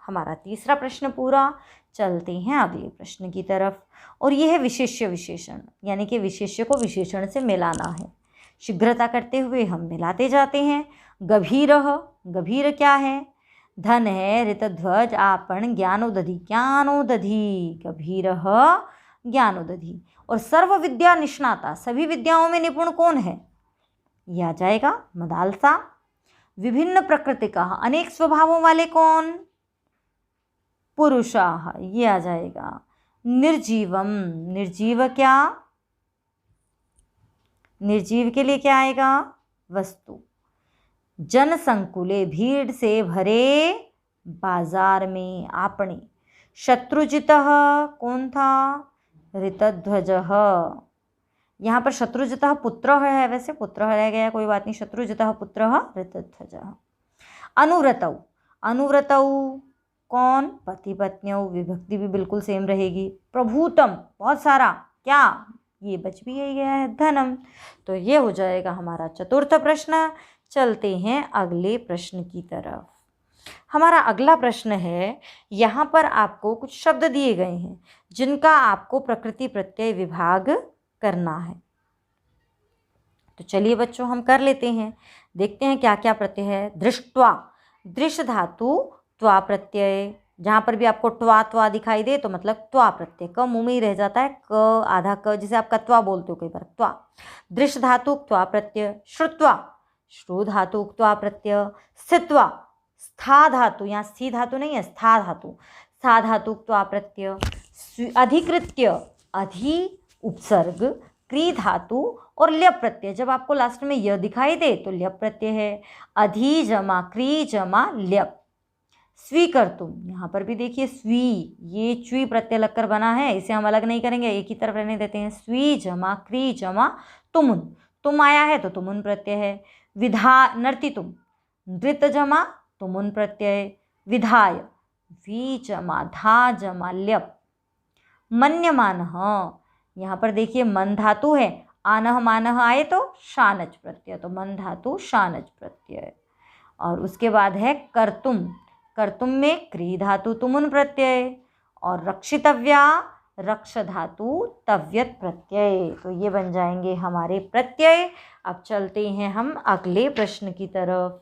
हमारा तीसरा प्रश्न पूरा। चलते हैं अगले प्रश्न की तरफ, और यह है विशेष्य विशेषण, यानी कि विशेष्य को विशेषण से मिलाना है। शीघ्रता करते हुए हम मिलाते जाते हैं। गभीरः, गभीर क्या है? धन है। ऋतध्वज आपण ज्ञानोदधि, ज्ञानोदधि गभीरः ज्ञानोदधि। और सर्व विद्या निष्णाता, सभी विद्याओं में निपुण कौन है? यह आ जाएगा मदालसा। विभिन्न प्रकृति का, अनेक स्वभावों वाले कौन? पुरुषाः, ये आ जाएगा। निर्जीवम, निर्जीव क्या? निर्जीव के लिए क्या आएगा? वस्तु। जनसंकुले, भीड़ से भरे बाजार में, आपणे। शत्रुजितः कौन था? ऋतध्वजः। यहाँ पर शत्रुजितः पुत्र है, वैसे पुत्र रह गया, कोई बात नहीं। शत्रुजितः पुत्रः ऋतध्वजः। अनुव्रतौ, अनुव्रतौ कौन? पति पत्नियों, विभक्ति भी बिल्कुल सेम रहेगी। प्रभूतम, बहुत सारा, क्या? ये बच भी यही गया है, धनम। तो ये हो जाएगा हमारा चतुर्थ प्रश्न। चलते हैं अगले प्रश्न की तरफ। हमारा अगला प्रश्न है, यहाँ पर आपको कुछ शब्द दिए गए हैं जिनका आपको प्रकृति प्रत्यय विभाग करना है। तो चलिए बच्चों हम कर लेते हैं, देखते हैं क्या क्या प्रत्यय है। दृष्ट्वा, दृश्य धातु त्वा प्रत्यय, जहाँ पर भी आपको ट्वा त्वा दिखाई दे तो मतलब त्वा प्रत्यय। क मुंह में ही रह जाता है, क आधा क, जिसे आप कत्वा बोलते हो कई बार, त्वा। दृश्य धातु त्वा प्रत्यय। श्रुत्वा, श्रु धातु त्वा प्रत्यय। स्थित्वा, स्था धातु, यहाँ स्थित धातु नहीं है, स्था धातु, स्था धातु त्वा प्रत्यय। अधिकृत्य, अधि उपसर्ग, क्री धातु और ल्यप प्रत्यय। जब आपको लास्ट में य दिखाई दे तो ल्यप प्रत्यय है। अधि जमा क्री जमा ल्यप। स्वीकर्तुम, यहाँ पर भी देखिए स्वी, ये च्वी प्रत्यय लगकर बना है, इसे हम अलग नहीं करेंगे, एक ही तरफ रहने देते हैं। स्वी जमा क्री जमा तुमुन, तुम आया है तो तुमुन प्रत्यय है। विधा, नर्तितुम, नृत जमा तुमुन प्रत्यय। विधाय, वी जमा धा जमा ल्यप। मन्यमानः, यहाँ पर देखिए मन धातु है, आनह मानह आए तो शानच प्रत्यय, तो मन धातु शानच प्रत्यय। और उसके बाद है कर्तुम, कर्तुम में क्री धातु तुमुन प्रत्यय। और रक्षितव्या, रक्ष धातु तव्यत प्रत्यय। तो ये बन जाएंगे हमारे प्रत्यय। अब चलते हैं हम अगले प्रश्न की तरफ।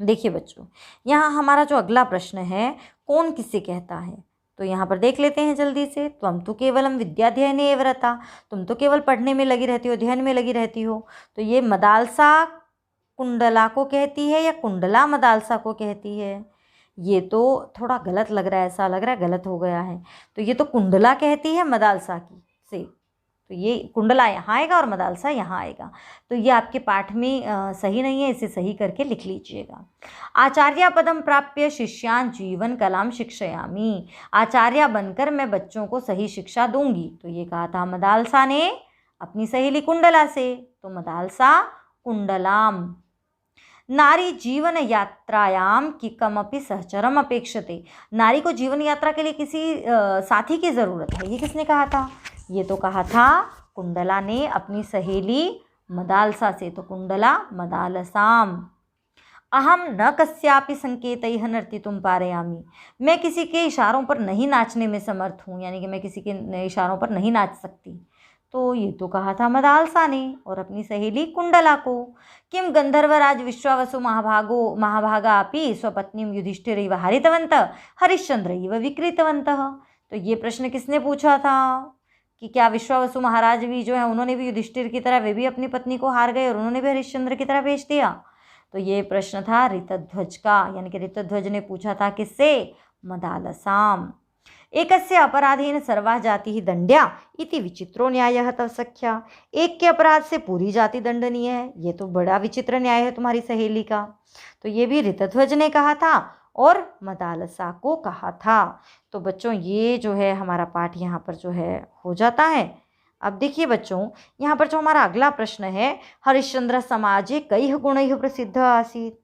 देखिए बच्चों, यहाँ हमारा जो अगला प्रश्न है, कौन किसे कहता है, तो यहाँ पर देख लेते हैं जल्दी से। त्वम तो केवलम विद्याध्ययने एव रता, तुम तो केवल पढ़ने में लगी रहती हो, अध्ययन में लगी रहती हो। तो ये मदालसा कुंडला को कहती है या कुंडला मदालसा को कहती है? ये तो थोड़ा गलत लग रहा है, ऐसा लग रहा है गलत हो गया है। तो ये तो कुंडला कहती है मदालसा की से, तो ये कुंडला यहाँ आएगा और मदालसा यहाँ आएगा। तो ये आपके पाठ में सही नहीं है, इसे सही करके लिख लीजिएगा। आचार्य पदम प्राप्य शिष्यान जीवन कलाम शिक्षयामी, आचार्य बनकर मैं बच्चों को सही शिक्षा दूंगी। तो ये कहा था मदालसा ने अपनी सहेली कुंडला से, तो मदालसा कुंडलाम। नारी जीवन यात्रायाम की कमपि सहचरम अपेक्षते, नारी को जीवन यात्रा के लिए किसी साथी की ज़रूरत है। ये किसने कहा था? ये तो कहा था कुंडला ने अपनी सहेली मदालसा से, तो कुंडला मदालसाम। अहम न कस्यापि संकेतैः नर्तितुं पारयामि, मैं किसी के इशारों पर नहीं नाचने में समर्थ हूँ, यानी कि मैं किसी के इशारों पर नहीं नाच सकती। तो ये तो कहा था मदालसा ने और अपनी सहेली कुंडला को। किम गंधर्वराज विश्वावसु महाभागा अपि स्वपत्नीं युधिष्ठिरैव हरितवन्तः हरिश्चंद्रैव विक्रीतवन्तः। तो ये प्रश्न किसने पूछा था कि क्या विश्वावसु महाराज भी जो है उन्होंने भी युधिष्ठिर की तरह वे भी अपनी पत्नी को हार गए और उन्होंने भी हरिश्चंद्र की तरह भेज दिया? तो ये प्रश्न था ऋतध्वज का, यानी कि ऋतध्वज ने पूछा था किससे? मदालसाम। एकस्य अपराधेन सर्वा जाति दंड्या इति विचित्रो न्यायः तव सख्या, एक के अपराध से पूरी जाति दंडनीय है, ये तो बड़ा विचित्र न्याय है तुम्हारी सहेली का। तो ये भी ऋतध्वज ने कहा था और मदालसा को कहा था। तो बच्चों ये जो है हमारा पाठ यहाँ पर जो है हो जाता है। अब देखिए बच्चों, यहाँ पर जो हमारा अगला प्रश्न है, हरिश्चंद्र समाजे कई गुणैः प्रसिद्ध आसीत्।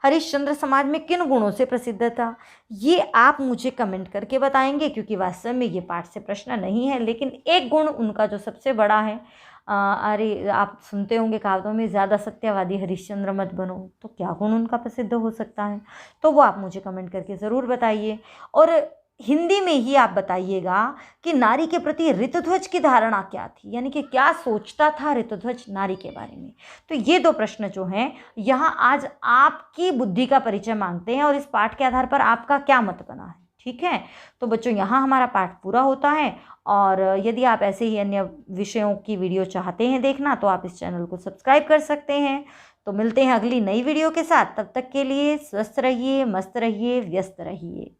हरिश्चंद्र समाज में किन गुणों से प्रसिद्ध था, ये आप मुझे कमेंट करके बताएंगे, क्योंकि वास्तव में ये पाठ से प्रश्न नहीं है, लेकिन एक गुण उनका जो सबसे बड़ा है, अरे आप सुनते होंगे कहावतों में, ज़्यादा सत्यवादी हरिश्चंद्र मत बनो, तो क्या गुण उनका प्रसिद्ध हो सकता है, तो वो आप मुझे कमेंट करके ज़रूर बताइए। और हिंदी में ही आप बताइएगा कि नारी के प्रति ऋतुध्वज की धारणा क्या थी, यानी कि क्या सोचता था ऋतुध्वज नारी के बारे में। तो ये दो प्रश्न जो हैं, यहाँ आज आपकी बुद्धि का परिचय मांगते हैं और इस पाठ के आधार पर आपका क्या मत बना है। ठीक है, तो बच्चों यहाँ हमारा पाठ पूरा होता है, और यदि आप ऐसे ही अन्य विषयों की वीडियो चाहते हैं देखना, तो आप इस चैनल को सब्सक्राइब कर सकते हैं। तो मिलते हैं अगली नई वीडियो के साथ, तब तक के लिए स्वस्थ रहिए, मस्त रहिए, व्यस्त रहिए।